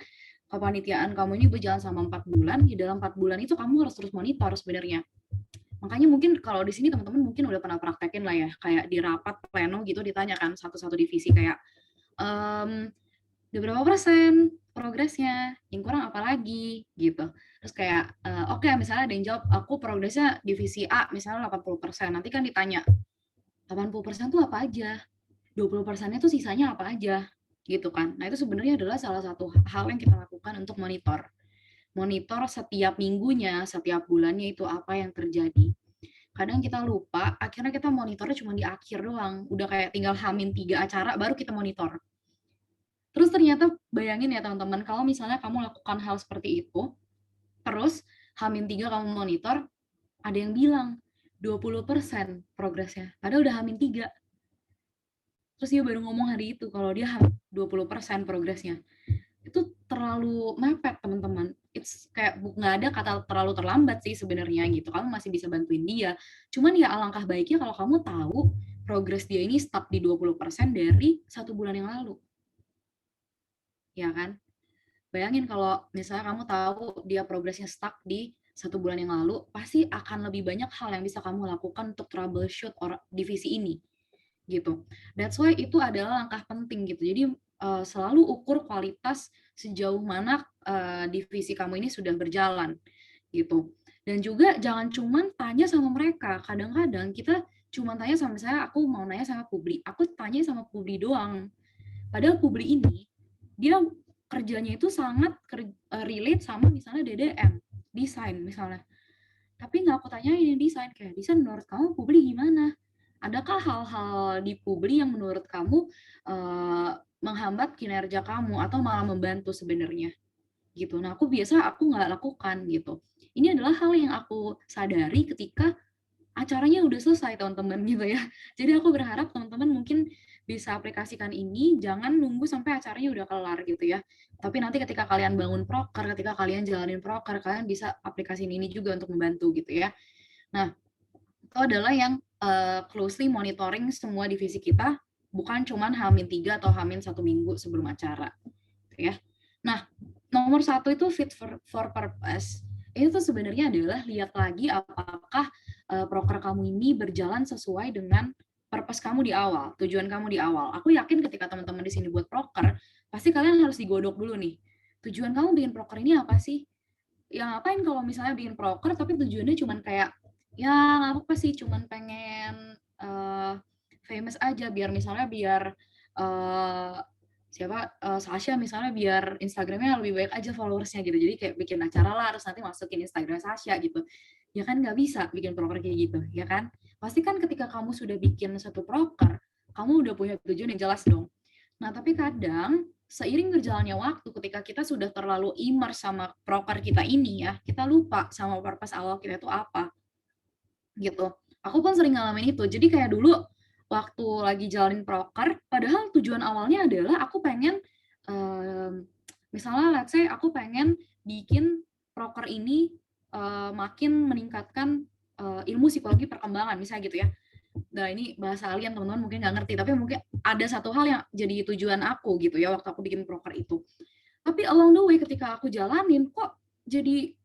kepanitiaan kamu ini berjalan selama 4 bulan, di dalam 4 bulan itu kamu harus terus monitor sebenarnya. Makanya mungkin kalau di sini teman-teman mungkin udah pernah praktekin lah ya, kayak di rapat pleno gitu ditanyakan satu-satu divisi kayak udah berapa persen progresnya, yang kurang apa lagi gitu. Terus kayak oke, misalnya ada yang jawab aku progresnya divisi A misalnya 80%, nanti kan ditanya 80% tuh apa aja, 20%-nya tuh sisanya apa aja gitu kan. Nah itu sebenarnya adalah salah satu hal yang kita lakukan untuk monitor. monitor setiap minggunya, setiap bulannya itu apa yang terjadi. Kadang kita lupa, akhirnya kita monitornya cuma di akhir doang. Udah kayak tinggal H-3 acara, baru kita monitor. Terus ternyata bayangin ya teman-teman, kalau misalnya kamu lakukan hal seperti itu, terus H-3 kamu monitor, ada yang bilang 20% progresnya, padahal udah H-3. Terus dia baru ngomong hari itu kalau dia 20% progresnya. Itu terlalu mepet teman-teman. It's kayak nggak ada kata terlalu terlambat sih sebenarnya gitu. Kamu masih bisa bantuin dia. Cuman ya alangkah baiknya kalau kamu tahu progres dia ini stuck di 20% dari 1 bulan yang lalu. Ya kan? Bayangin kalau misalnya kamu tahu dia progresnya stuck di 1 bulan yang lalu, pasti akan lebih banyak hal yang bisa kamu lakukan untuk troubleshoot divisi ini. Gitu. That's why itu adalah langkah penting gitu. Jadi selalu ukur kualitas sejauh mana divisi kamu ini sudah berjalan gitu. Dan juga jangan cuman tanya sama mereka. Kadang-kadang kita cuma tanya sama aku mau nanya sama Publi. Aku tanya sama Publi doang. Padahal Publi ini dia kerjanya itu sangat relate sama misalnya DDM, desain misalnya. Tapi nggak aku tanyain desain, kayak desain menurut kamu Publi gimana? Adakah hal-hal di Publi yang menurut kamu menghambat kinerja kamu atau malah membantu sebenarnya gitu. Nah, aku nggak lakukan gitu. Ini adalah hal yang aku sadari ketika acaranya udah selesai teman-teman gitu ya. Jadi aku berharap teman-teman mungkin bisa aplikasikan ini, jangan nunggu sampai acaranya udah kelar gitu ya. Tapi nanti ketika kalian bangun proker, ketika kalian jalanin proker, kalian bisa aplikasiin ini juga untuk membantu gitu ya. Nah, itu adalah yang closely monitoring semua divisi kita, bukan cuman H-3 atau H-1 minggu sebelum acara. Gitu ya. Nah, nomor 1 itu fit for purpose. Itu sebenarnya adalah lihat lagi apakah proker kamu ini berjalan sesuai dengan purpose kamu di awal, tujuan kamu di awal. Aku yakin ketika teman-teman di sini buat proker, pasti kalian harus digodok dulu nih. Tujuan kamu bikin proker ini apa sih? Ya ngapain kalau misalnya bikin proker tapi tujuannya cuman kayak ya nggak apa sih, cuman pengen famous aja, biar Sasha misalnya biar Instagramnya lebih banyak aja followersnya gitu. Jadi kayak bikin acara lah harus nanti masukin Instagram Sasha gitu. Ya kan nggak bisa bikin proker kayak gitu, ya kan? Pasti kan ketika kamu sudah bikin satu proker, kamu udah punya tujuan yang jelas dong. Nah, tapi kadang seiring berjalannya waktu, ketika kita sudah terlalu immerse sama proker kita ini ya, kita lupa sama purpose awal kita itu apa. Gitu. Aku pun sering ngalamin itu. Jadi kayak dulu waktu lagi jalanin proker, padahal tujuan awalnya adalah aku pengen misalnya let's say aku pengen bikin proker ini makin meningkatkan ilmu psikologi perkembangan misalnya gitu ya. Nah, ini bahasa alien teman-teman mungkin nggak ngerti, tapi mungkin ada satu hal yang jadi tujuan aku gitu ya waktu aku bikin proker itu. Tapi along the way ketika aku jalanin kok jadi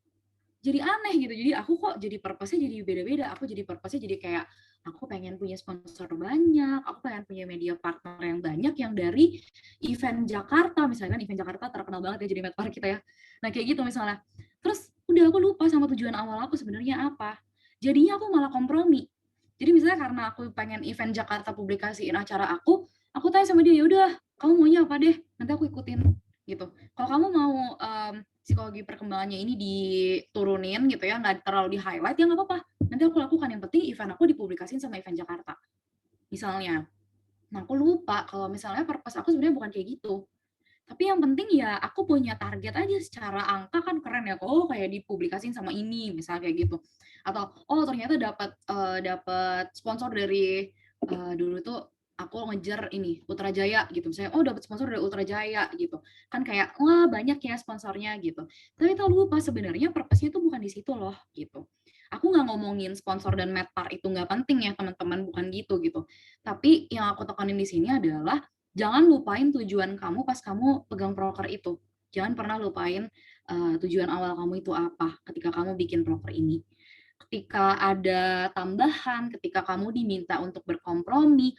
aneh gitu. Jadi aku kok jadi purpose-nya jadi beda-beda. Aku jadi purpose-nya jadi kayak aku pengen punya sponsor banyak, aku pengen punya media partner yang banyak yang dari event Jakarta, misalnya kan event Jakarta terkenal banget ya jadi medpark kita ya. Nah, kayak gitu misalnya. Terus udah aku lupa sama tujuan awal aku sebenarnya apa. Jadinya aku malah kompromi. Jadi misalnya karena aku pengen event Jakarta publikasiin acara aku tanya sama dia, ya udah, kamu maunya apa deh? Nanti aku ikutin gitu. Kalau kamu mau psikologi perkembangannya ini diturunin gitu ya, nggak terlalu di highlight, ya nggak apa-apa. Nanti aku lakukan, yang penting event aku dipublikasiin sama event Jakarta. Misalnya. Nah, aku lupa kalau misalnya purpose aku sebenarnya bukan kayak gitu. Tapi yang penting ya aku punya target aja, secara angka kan keren ya. Oh, kayak dipublikasiin sama ini, misalnya kayak gitu. Atau oh ternyata dapat sponsor dari dulu tuh aku ngejar ini Ultra Jaya gitu. Misalnya oh dapat sponsor dari Ultra Jaya gitu. Kan kayak wah banyak ya sponsornya gitu. Tapi tak lupa sebenarnya purpose-nya tuh bukan di situ loh gitu. Aku nggak ngomongin sponsor dan medpar itu nggak penting ya teman-teman, bukan gitu. Tapi yang aku tekanin di sini adalah jangan lupain tujuan kamu pas kamu pegang proker itu. Jangan pernah lupain tujuan awal kamu itu apa ketika kamu bikin proker ini. Ketika ada tambahan, ketika kamu diminta untuk berkompromi,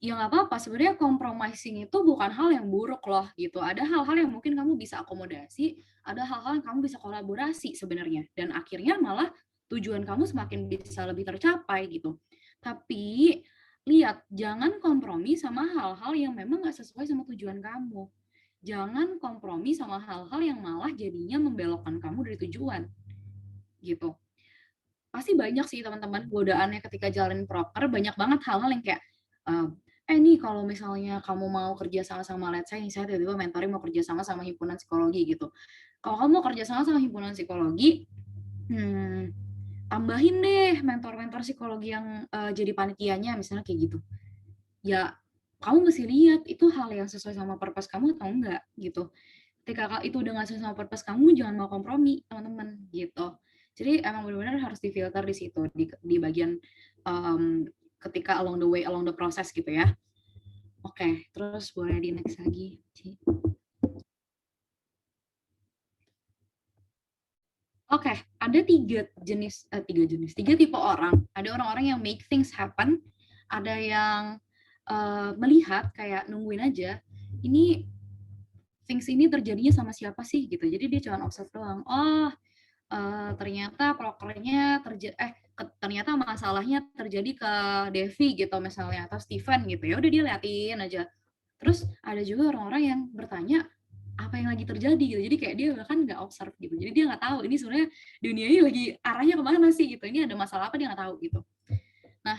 ya nggak apa-apa. Sebenarnya compromising itu bukan hal yang buruk loh gitu. Ada hal-hal yang mungkin kamu bisa akomodasi, ada hal-hal yang kamu bisa kolaborasi sebenarnya. Dan akhirnya malah tujuan kamu semakin bisa lebih tercapai gitu. Tapi lihat, jangan kompromi sama hal-hal yang memang nggak sesuai sama tujuan kamu. jangan kompromi sama hal-hal yang malah jadinya membelokkan kamu dari tujuan gitu. Pasti banyak sih teman-teman godaannya ketika jalanin proker, banyak banget hal-hal yang kayak nih kalau misalnya kamu mau kerja sama-sama, let's say misalnya tiba-tiba mentoring mau kerja sama himpunan psikologi gitu. Kalau kamu mau kerja sama himpunan psikologi, tambahin deh mentor-mentor psikologi yang jadi panitianya misalnya kayak gitu. Ya kamu mesti lihat itu hal yang sesuai sama purpose kamu atau enggak gitu. Ketika itu udah nggak sesuai sama purpose kamu, jangan mau kompromi teman-teman gitu. Jadi emang benar-benar harus difilter di situ di bagian ketika along the process gitu ya. Oke, terus boleh di next lagi. Oke, ada tiga tipe orang. Ada orang-orang yang make things happen, ada yang melihat kayak nungguin aja. Ini things ini terjadinya sama siapa sih gitu. Jadi dia cuma observe doang. Oh, ternyata prokernya ternyata masalahnya terjadi ke Devi gitu misalnya atau Steven gitu. Ya udah dia liatin aja. Terus ada juga orang-orang yang bertanya apa yang lagi terjadi gitu. Jadi kayak dia bahkan nggak observe gitu. Jadi dia nggak tahu ini sebenarnya dunia ini lagi arahnya kemana sih gitu. Ini ada masalah apa dia nggak tahu gitu. Nah,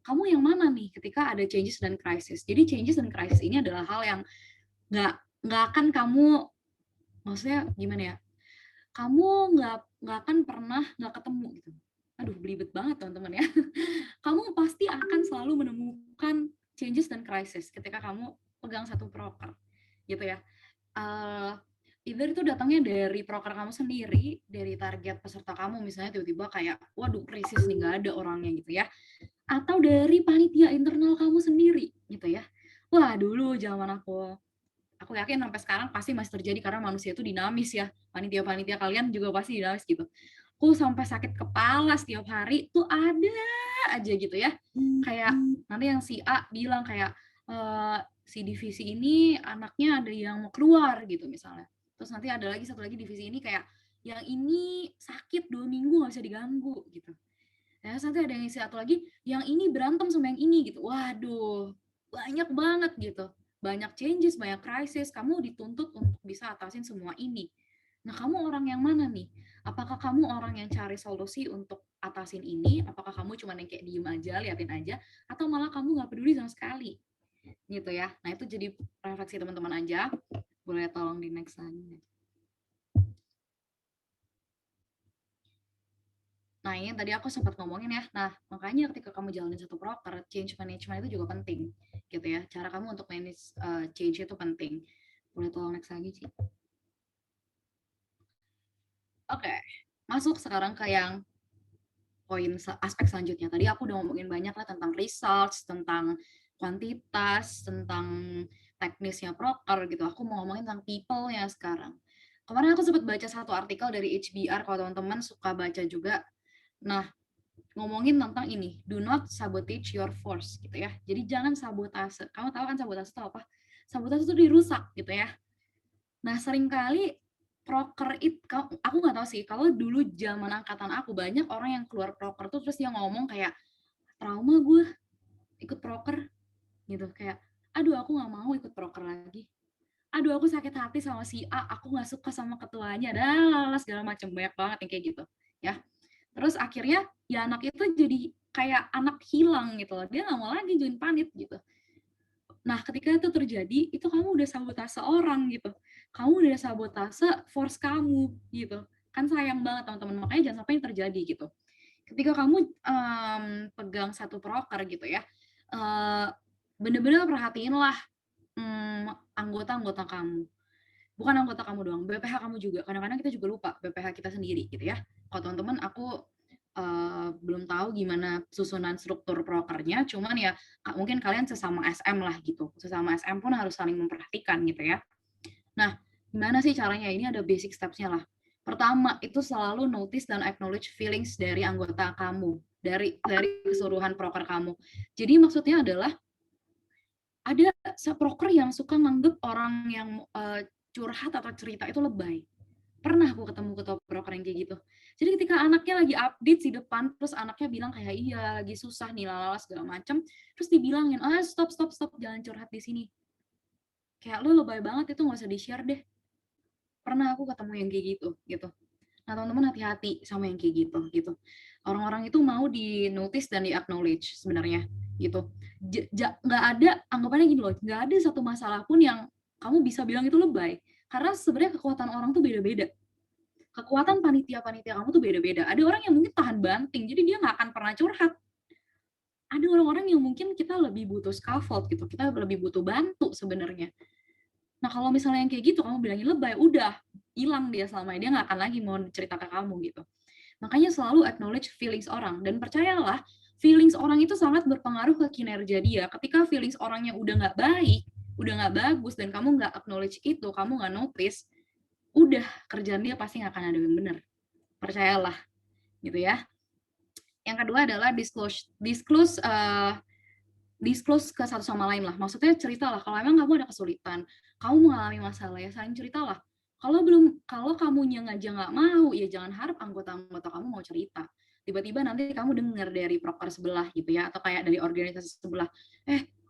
kamu yang mana nih ketika ada changes dan crisis? Jadi changes dan crisis ini adalah hal yang nggak akan kamu, maksudnya gimana ya? Kamu nggak akan pernah nggak ketemu gitu. Aduh, belibet banget teman-teman ya. Kamu pasti akan selalu menemukan changes dan crisis ketika kamu pegang satu proker gitu ya. Either itu datangnya dari proker kamu sendiri, dari target peserta kamu misalnya tiba-tiba kayak waduh krisis nih nggak ada orangnya gitu ya, atau dari panitia internal kamu sendiri gitu ya. Wah dulu zaman aku yakin sampai sekarang pasti masih terjadi karena manusia itu dinamis ya, panitia kalian juga pasti dinamis gitu. Aku sampai sakit kepala setiap hari tuh ada aja gitu ya, kayak nanti yang si A bilang kayak si divisi ini anaknya ada yang mau keluar gitu misalnya, terus nanti ada lagi satu lagi divisi ini kayak yang ini sakit 2 minggu nggak bisa diganggu gitu. Nah, nanti ada yang satu lagi yang ini berantem sama yang ini gitu. Waduh, banyak banget gitu. Banyak changes, banyak krisis. Kamu dituntut untuk bisa atasin semua ini. Nah, kamu orang yang mana nih? Apakah kamu orang yang cari solusi untuk atasin ini? Apakah kamu cuma yang kayak diem aja, liatin aja? Atau malah kamu nggak peduli sama sekali? Gitu ya. Nah, itu jadi refleksi teman-teman aja. Boleh tolong di next lagi. Nah, ini tadi aku sempat ngomongin ya. Nah, makanya ketika kamu jalanin satu proker, change management itu juga penting, gitu ya. Cara kamu untuk manage change itu penting. Boleh tolong next lagi, Ci? Oke, masuk sekarang ke yang poin aspek selanjutnya. Tadi aku udah ngomongin banyak lah tentang results, tentang kuantitas, tentang teknisnya proker gitu. Aku mau ngomongin tentang people-nya sekarang. Kemarin aku sempat baca satu artikel dari HBR, kalau teman-teman suka baca juga. Nah, ngomongin tentang ini, do not sabotage your force gitu ya. Jadi jangan sabotase. Kamu tahu kan sabotase itu apa? Sabotase itu dirusak gitu ya. Nah, seringkali proker itu, aku nggak tahu sih, kalau dulu zaman angkatan aku banyak orang yang keluar proker tuh terus dia ngomong kayak trauma gue ikut proker gitu, kayak aduh aku nggak mau ikut proker lagi. Aduh aku sakit hati sama si A, aku nggak suka sama ketuanya, dan segala macam, banyak banget yang kayak gitu ya. Terus akhirnya ya anak itu jadi kayak anak hilang gitu loh. Dia nggak mau lagi join panit gitu. Nah ketika itu terjadi, itu kamu udah sabotase orang gitu. Kamu udah sabotase force kamu gitu. Kan sayang banget teman-teman. Makanya jangan sampai yang terjadi gitu. Ketika kamu pegang satu proker gitu ya, bener-bener perhatiin lah anggota-anggota kamu. Bukan anggota kamu doang, BPH kamu juga. Kadang-kadang kita juga lupa BPH kita sendiri gitu ya. Kalau teman-teman aku belum tahu gimana susunan struktur prokernya, cuman ya mungkin kalian sesama SM lah gitu. Sesama SM pun harus saling memperhatikan gitu ya. Nah, gimana sih caranya? Ini ada basic steps-nya lah. Pertama, itu selalu notice dan acknowledge feelings dari anggota kamu, dari keseluruhan proker kamu. Jadi maksudnya adalah ada proker yang suka nganggep orang yang curhat atau cerita itu lebay. Pernah aku ketemu ketua proker yang kayak gitu. Jadi ketika anaknya lagi update di depan, terus anaknya bilang kayak iya lagi susah nih lalala segala macam, terus dibilangin stop, jangan curhat di sini. kayak lu lebay banget, itu nggak usah di-share deh. Pernah aku ketemu yang kayak gitu. Nah, teman-teman hati-hati sama yang kayak gitu. Orang-orang itu mau di-notice dan di-acknowledge sebenarnya, gitu. Nggak ada, anggapannya gini loh, nggak ada satu masalah pun yang kamu bisa bilang itu lebay. Karena sebenarnya kekuatan orang tuh beda-beda. Kekuatan panitia-panitia kamu tuh beda-beda. Ada orang yang mungkin tahan banting, jadi dia nggak akan pernah curhat. Ada orang-orang yang mungkin kita lebih butuh scaffold gitu, kita lebih butuh bantu sebenarnya. Nah, kalau misalnya yang kayak gitu, kamu bilangin lebay, udah hilang dia selama ini, dia nggak akan lagi mau cerita ke kamu gitu. Makanya selalu acknowledge feelings orang, dan percayalah, feelings orang itu sangat berpengaruh ke kinerja dia. Ketika feelings orangnya udah nggak baik, udah nggak bagus, dan kamu nggak acknowledge itu, kamu nggak notice, udah kerjaan dia pasti nggak akan ada yang benar. Percayalah, gitu ya. Yang kedua adalah disclose ke satu sama lain lah. Maksudnya ceritalah, kalau emang kamu ada kesulitan, kamu mengalami masalah, ya saling ceritalah. Kalau kamunya aja nggak mau, ya jangan harap anggota-anggota kamu mau cerita. Tiba-tiba nanti kamu dengar dari proker sebelah gitu ya, atau kayak dari organisasi sebelah,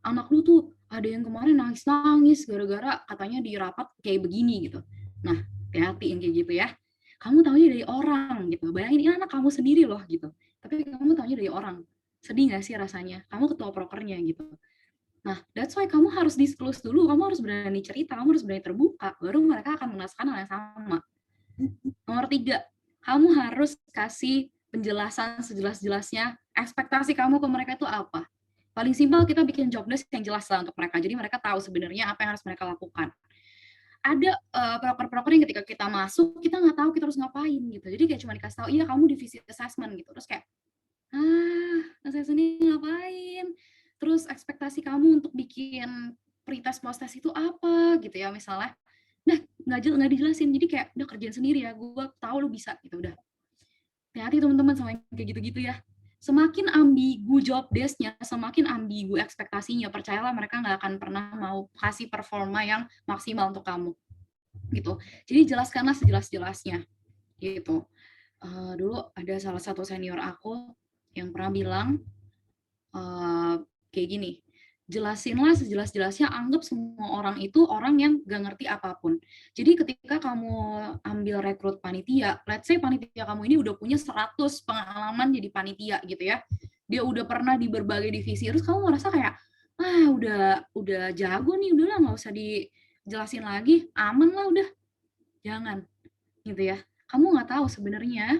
anak lu tuh ada yang kemarin nangis-nangis gara-gara katanya di rapat kayak begini gitu. Nah, hati-hati yang kayak gitu ya. Kamu tahunya dari orang gitu. Bayangin ini anak kamu sendiri loh gitu. Tapi kamu tahunya dari orang. Sedih nggak sih rasanya? Kamu ketua prokernya gitu. Nah, that's why kamu harus disclose dulu, kamu harus berani cerita, kamu harus berani terbuka, baru mereka akan merasakan hal yang sama. Nomor 3, kamu harus kasih penjelasan sejelas-jelasnya, ekspektasi kamu ke mereka itu apa. Paling simpel kita bikin job desk yang jelas lah untuk mereka, jadi mereka tahu sebenarnya apa yang harus mereka lakukan. Ada proker-proker yang ketika kita masuk, kita nggak tahu kita harus ngapain gitu, jadi kayak cuma dikasih tahu, iya kamu divisi assessment gitu, terus kayak, assessment ini ngapain? Terus ekspektasi kamu untuk bikin pretest post-test itu apa gitu ya misalnya. Nah, nggak dijelasin, jadi kayak udah kerjain sendiri ya, gue tahu lu bisa gitu, udah. Hati-hati teman-teman sama yang kayak gitu-gitu ya. Semakin ambigu job desk-nya, semakin ambigu ekspektasinya, percayalah mereka nggak akan pernah mau kasih performa yang maksimal untuk kamu gitu. Jadi jelaskanlah sejelas-jelasnya gitu. Dulu ada salah satu senior aku yang pernah bilang kayak gini, jelasinlah sejelas-jelasnya, anggap semua orang itu orang yang gak ngerti apapun. Jadi ketika kamu ambil rekrut panitia, let's say panitia kamu ini udah punya 100 pengalaman jadi panitia gitu ya, dia udah pernah di berbagai divisi, terus kamu merasa kayak, udah jago nih, udahlah nggak usah dijelasin lagi, aman lah udah, jangan gitu ya. Kamu nggak tahu sebenarnya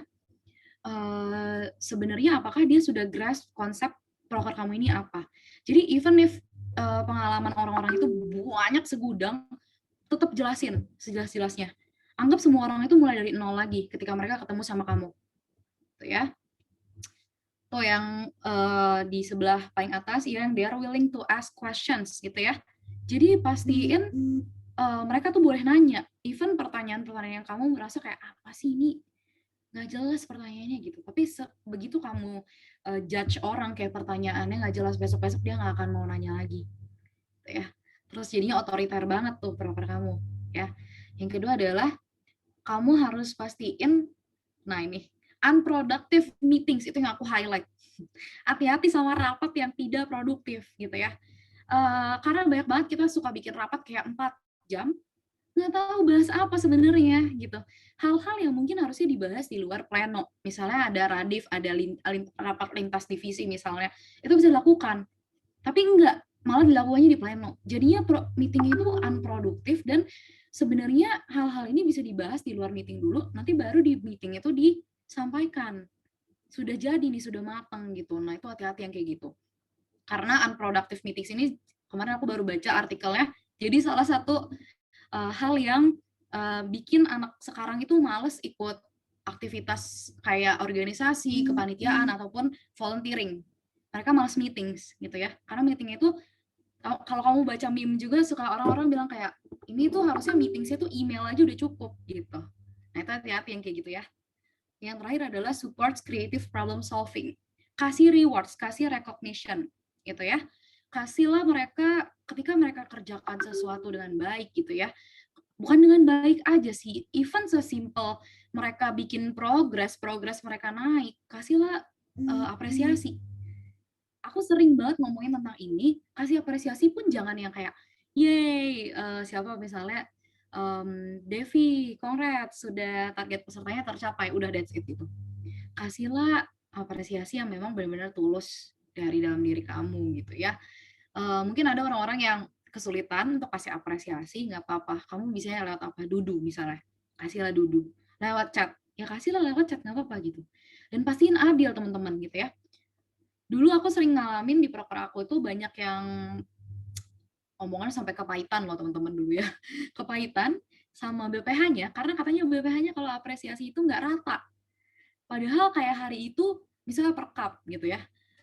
apakah dia sudah grasp konsep proker kamu ini apa. Jadi even if pengalaman orang-orang itu banyak segudang, tetap jelasin sejelas-jelasnya. Anggap semua orang itu mulai dari nol lagi ketika mereka ketemu sama kamu. Tuh ya. Tuh yang di sebelah paling atas, yang they are willing to ask questions gitu ya. Jadi pastiin mereka tuh boleh nanya. Even pertanyaan-pertanyaan yang kamu merasa kayak, apa sih ini? Nggak jelas pertanyaannya gitu. Tapi begitu kamu judge orang kayak pertanyaannya nggak jelas, besok-besok dia nggak akan mau nanya lagi. Ya. Terus jadinya otoriter banget tuh proker kamu. Ya. Yang kedua adalah kamu harus pastiin, nah ini, unproductive meetings, itu yang aku highlight. Hati-hati sama rapat yang tidak produktif gitu ya. Karena banyak banget kita suka bikin rapat kayak 4 jam, nggak tahu bahas apa sebenarnya gitu. Hal-hal yang mungkin harusnya dibahas di luar pleno, misalnya ada radif, ada rapat lintas divisi misalnya, itu bisa dilakukan, tapi enggak, malah dilakukannya di pleno. Jadinya meeting itu unproduktif, dan sebenarnya hal-hal ini bisa dibahas di luar meeting dulu, nanti baru di meeting itu disampaikan, sudah jadi nih, sudah matang gitu. Nah itu hati-hati yang kayak gitu, karena unproductive meetings ini, kemarin aku baru baca artikelnya, jadi salah satu hal yang bikin anak sekarang itu males ikut aktivitas kayak organisasi, kepanitiaan, ataupun volunteering. Mereka males meetings gitu ya. Karena meeting itu, kalau kamu baca meme juga, suka orang-orang bilang kayak, ini tuh harusnya meetingsnya tuh email aja udah cukup gitu. Nah itu hati-hati yang kayak gitu ya. Yang terakhir adalah supports creative problem solving. Kasih rewards, kasih recognition gitu ya. Kasihlah mereka ketika mereka kerjakan sesuatu dengan baik gitu ya. Bukan dengan baik aja sih, even sesimpel mereka bikin progres mereka naik, kasihlah apresiasi. Aku sering banget ngomongin tentang ini, kasih apresiasi pun jangan yang kayak, Yeay, siapa misalnya, Devi, congrats, sudah target pesertanya tercapai, udah that's it gitu. Kasihlah apresiasi yang memang benar-benar tulus dari dalam diri kamu gitu ya. Mungkin ada orang-orang yang kesulitan untuk kasih apresiasi, nggak apa-apa. Kamu bisanya lewat apa? Dudu misalnya. Kasihlah dudu. Lewat chat. Ya kasihlah lewat chat, nggak apa-apa gitu. Dan pastiin adil teman-teman gitu ya. Dulu aku sering ngalamin di proker aku itu banyak yang omongan sampai kepahitan loh teman-teman dulu ya. Kepahitan sama BPH-nya, karena katanya BPH-nya kalau apresiasi itu nggak rata. Padahal kayak hari itu bisa per cup gitu ya.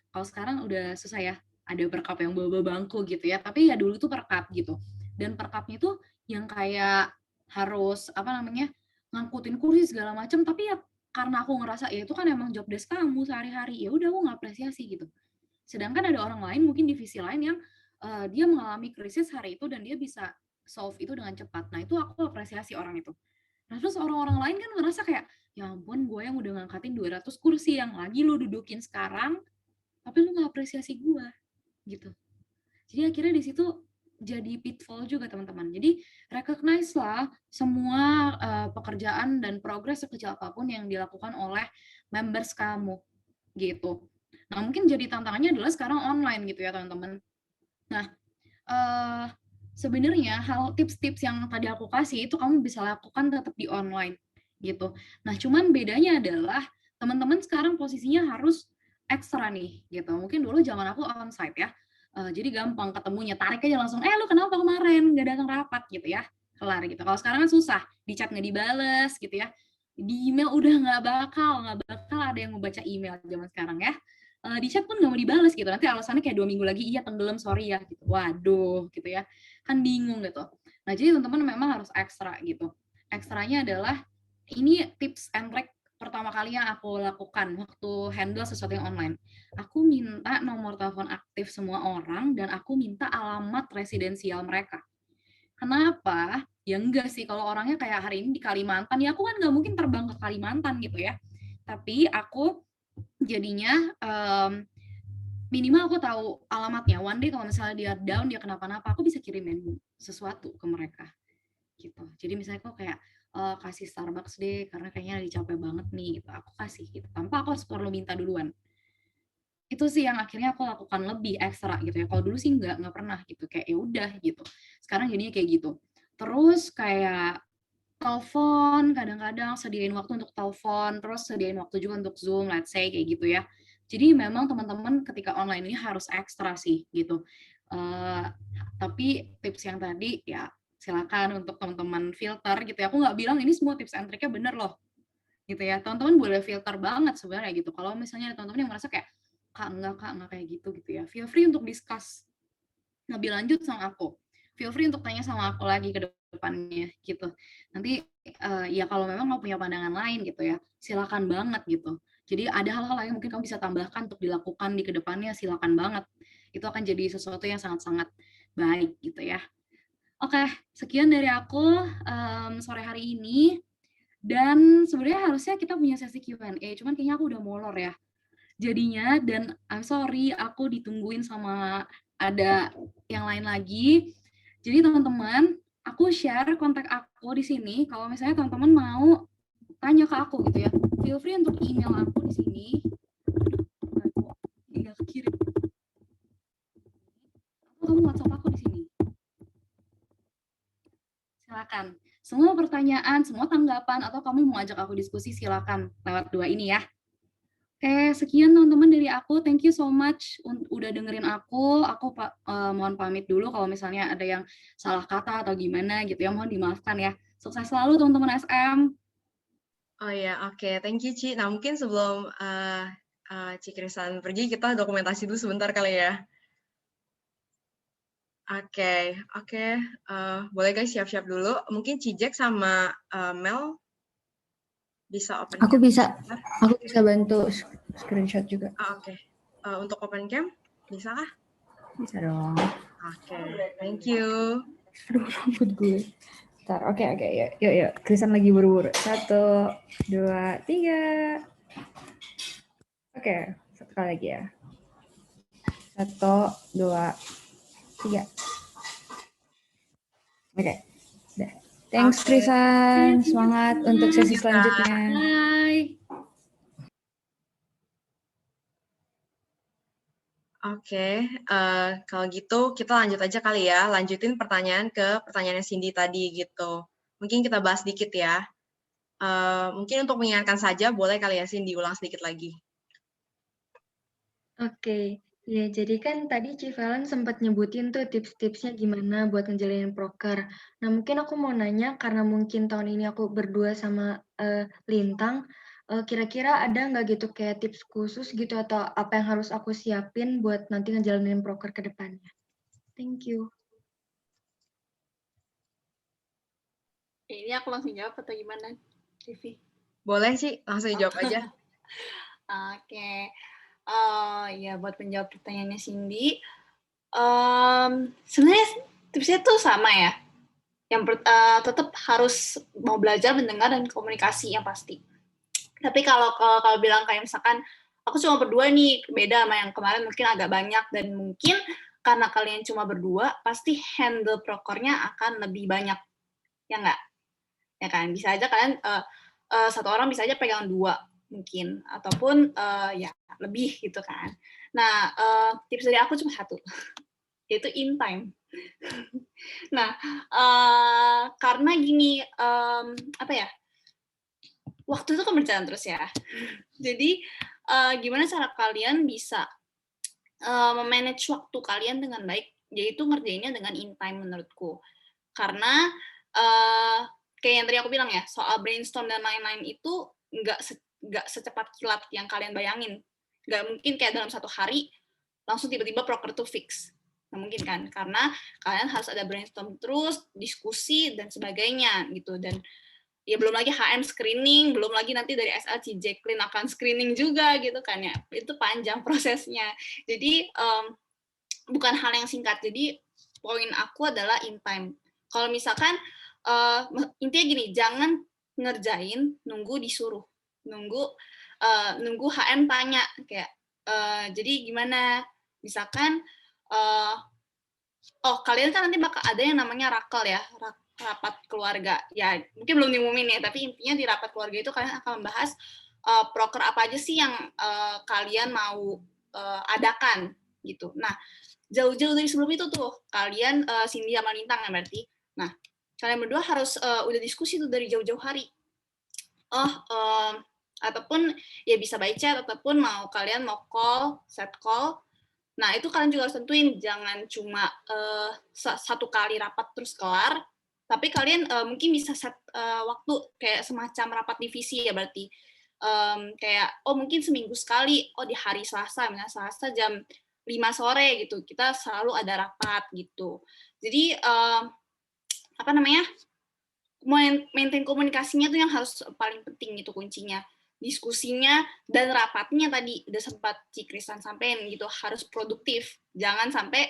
Kalau sekarang udah susah ya, ada per cup yang bawa bangku gitu ya. Tapi ya dulu tuh per cup gitu. Dan per cup-nya tuh yang kayak harus apa namanya ngangkutin kursi segala macam. Tapi ya karena aku ngerasa ya itu kan emang job desk kamu sehari-hari, ya udah aku ngapresiasi gitu. Sedangkan ada orang lain mungkin divisi lain yang dia mengalami krisis hari itu dan dia bisa solve itu dengan cepat. Nah itu aku apresiasi orang itu. Nah terus orang-orang lain kan ngerasa kayak, ya ampun gue yang udah ngangkatin 200 kursi yang lagi lu dudukin sekarang, tapi lu nggak apresiasi gue, gitu. Jadi akhirnya di situ jadi pitfall juga teman-teman. Jadi recognize lah semua pekerjaan dan progres sekecil apapun yang dilakukan oleh members kamu, gitu. Nah mungkin jadi tantangannya adalah sekarang online gitu ya teman-teman. Nah sebenarnya tips-tips yang tadi aku kasih itu kamu bisa lakukan tetap di online gitu. Nah, cuman bedanya adalah teman-teman sekarang posisinya harus ekstra nih gitu. Mungkin dulu zaman aku onsite ya. Jadi gampang ketemunya, tarik aja langsung, lu kenapa kemarin nggak datang rapat gitu ya, kelar gitu. Kalau sekarang kan susah, di chat nggak dibales gitu ya, di email udah nggak bakal ada yang mau baca email zaman sekarang ya. Di chat pun nggak mau dibales gitu, nanti alasannya kayak 2 minggu lagi, iya tenggelam sorry ya gitu. Waduh gitu ya, kan bingung gitu. Nah jadi teman-teman memang harus ekstra gitu. Ekstranya adalah ini tips and trick pertama kali yang aku lakukan waktu handle sesuatu yang online. Aku minta nomor telepon aktif semua orang dan aku minta alamat residensial mereka. Kenapa? Ya enggak sih, kalau orangnya kayak hari ini di Kalimantan, ya aku kan nggak mungkin terbang ke Kalimantan gitu ya. Tapi aku jadinya minimal aku tahu alamatnya. One day kalau misalnya dia down, dia kenapa-napa, aku bisa kirimin sesuatu ke mereka gitu. Jadi misalnya kok kayak kasih Starbucks deh karena kayaknya lagi capek banget nih gitu. Aku kasih gitu tanpa aku harus perlu minta duluan. Itu sih yang akhirnya aku lakukan lebih ekstra gitu ya. Kalau dulu sih nggak pernah gitu, kayak ya udah gitu. Sekarang jadinya kayak gitu. Terus kayak telepon, kadang-kadang sediain waktu untuk telepon, terus sediain waktu juga untuk Zoom, let's say kayak gitu ya. Jadi memang teman-teman ketika online ini harus ekstra sih gitu. Tapi tips yang tadi ya silakan untuk teman-teman filter gitu ya. Aku nggak bilang ini semua tips and triknya bener loh gitu ya. Teman-teman boleh filter banget sebenarnya gitu. Kalau misalnya ada teman-teman yang merasa kayak kak nggak kayak gitu ya. Feel free untuk discuss lebih lanjut sama aku. Feel free untuk tanya sama aku lagi ke depannya gitu. Nanti ya kalau memang mau punya pandangan lain gitu ya, silakan banget gitu. Jadi ada hal-hal lain mungkin kamu bisa tambahkan untuk dilakukan di kedepannya, silakan banget. Itu akan jadi sesuatu yang sangat-sangat baik gitu ya. Oke, sekian dari aku sore hari ini. Dan sebenarnya harusnya kita punya sesi Q&A, cuman kayaknya aku udah molor ya. Jadinya, dan I'm sorry, aku ditungguin sama ada yang lain lagi. Jadi teman-teman, aku share kontak aku di sini. Kalau misalnya teman-teman mau tanya ke aku gitu ya, feel free untuk email aku di sini. Tinggal kirim. Atau kamu WhatsApp aku di sini. Silakan. Semua pertanyaan, semua tanggapan, atau kamu mau ajak aku diskusi, silakan lewat 2 ini ya. Oke, sekian teman-teman dari aku. Thank you so much udah dengerin aku. Aku mohon pamit dulu kalau misalnya ada yang salah kata atau gimana gitu ya. Mohon dimaafkan ya. Sukses selalu teman-teman SM. Oh ya, oke. Thank you, Ci. Nah, mungkin sebelum Ci Krisan pergi, kita dokumentasi dulu sebentar kali ya. Oke. Boleh guys siap-siap dulu. Mungkin Ci Jack sama Mel bisa open Aku cam. bisa bantu screenshot juga. Oke. Untuk open cam, bisa kah? Bisa dong. Oke, thank you. Aduh, rambut gue. Bentar, oke, yuk. Krisan lagi buru-buru. 1, 2, 3. Oke, satu kali lagi ya. 1, 2, 3. Oke. Udah. Thanks Oke. Krisan, semangat untuk sesi Kita. selanjutnya. Bye. Oke, kalau gitu kita lanjut aja kali ya, lanjutin pertanyaan ke pertanyaannya Cindy tadi gitu. Mungkin kita bahas dikit ya. Mungkin untuk mengingatkan saja, boleh kali ya Cindy ulang sedikit lagi. Oke, ya jadi kan tadi Civelen sempat nyebutin tuh tips-tipsnya gimana buat ngejalanin proker. Nah mungkin aku mau nanya karena mungkin tahun ini aku berdua sama Lintang, kira-kira ada nggak gitu kayak tips khusus gitu atau apa yang harus aku siapin buat nanti ngejalanin proker ke depannya? Thank you. Ini aku langsung jawab atau gimana, Vivi? Boleh sih, langsung dijawab aja. Oke. Ya buat menjawab pertanyaannya Cindy, sebenarnya tipsnya tuh sama ya. Yang tetap harus mau belajar, mendengar, dan komunikasi yang pasti. Tapi kalau bilang kayak misalkan aku cuma berdua nih, beda sama yang kemarin mungkin agak banyak, dan mungkin karena kalian cuma berdua pasti handle prokernya akan lebih banyak, ya nggak? Ya kan, bisa aja kalian satu orang bisa aja pegang 2 mungkin, ataupun ya lebih gitu kan. Nah, tips dari aku cuma 1, yaitu in time. Nah, karena gini, apa ya, waktu itu kan berjalan terus ya. Jadi gimana cara kalian bisa memanage waktu kalian dengan baik, yaitu ngerjainnya dengan in time menurutku. Karena kayak yang tadi aku bilang ya, soal brainstorm dan lain-lain itu nggak secepat kilat yang kalian bayangin. Nggak mungkin kayak dalam 1 hari langsung tiba-tiba proker tuh fix. Nggak mungkin kan, karena kalian harus ada brainstorm terus, diskusi, dan sebagainya gitu. Dan ya belum lagi HM screening, belum lagi nanti dari SLC Jacqueline akan screening juga gitu kan ya. Itu panjang prosesnya. Jadi bukan hal yang singkat. Jadi poin aku adalah in time. Kalau misalkan intinya gini, jangan ngerjain nunggu disuruh. Nunggu HM tanya kayak jadi gimana? Misalkan kalian kan nanti bakal ada yang namanya rakel ya, rapat keluarga. Ya, mungkin belum diumumin ya, tapi intinya di rapat keluarga itu kalian akan membahas proker apa aja sih yang kalian mau adakan gitu. Nah, jauh-jauh dari sebelum itu tuh, kalian Cindy sama Lintang ya berarti. Nah, kalian berdua harus udah diskusi tuh dari jauh-jauh hari. Ataupun ya bisa by chat, ataupun kalian mau call, set call. Nah, itu kalian juga harus tentuin, jangan cuma 1 kali rapat terus kelar, tapi kalian mungkin bisa set waktu kayak semacam rapat divisi ya berarti. Kayak, mungkin seminggu sekali, di hari Selasa, misalnya Selasa jam 5 sore gitu, kita selalu ada rapat gitu. Jadi, apa namanya, maintain komunikasinya tuh yang harus paling penting gitu kuncinya. Diskusinya dan rapatnya tadi udah sempat Cikrisan sampein gitu, harus produktif. Jangan sampai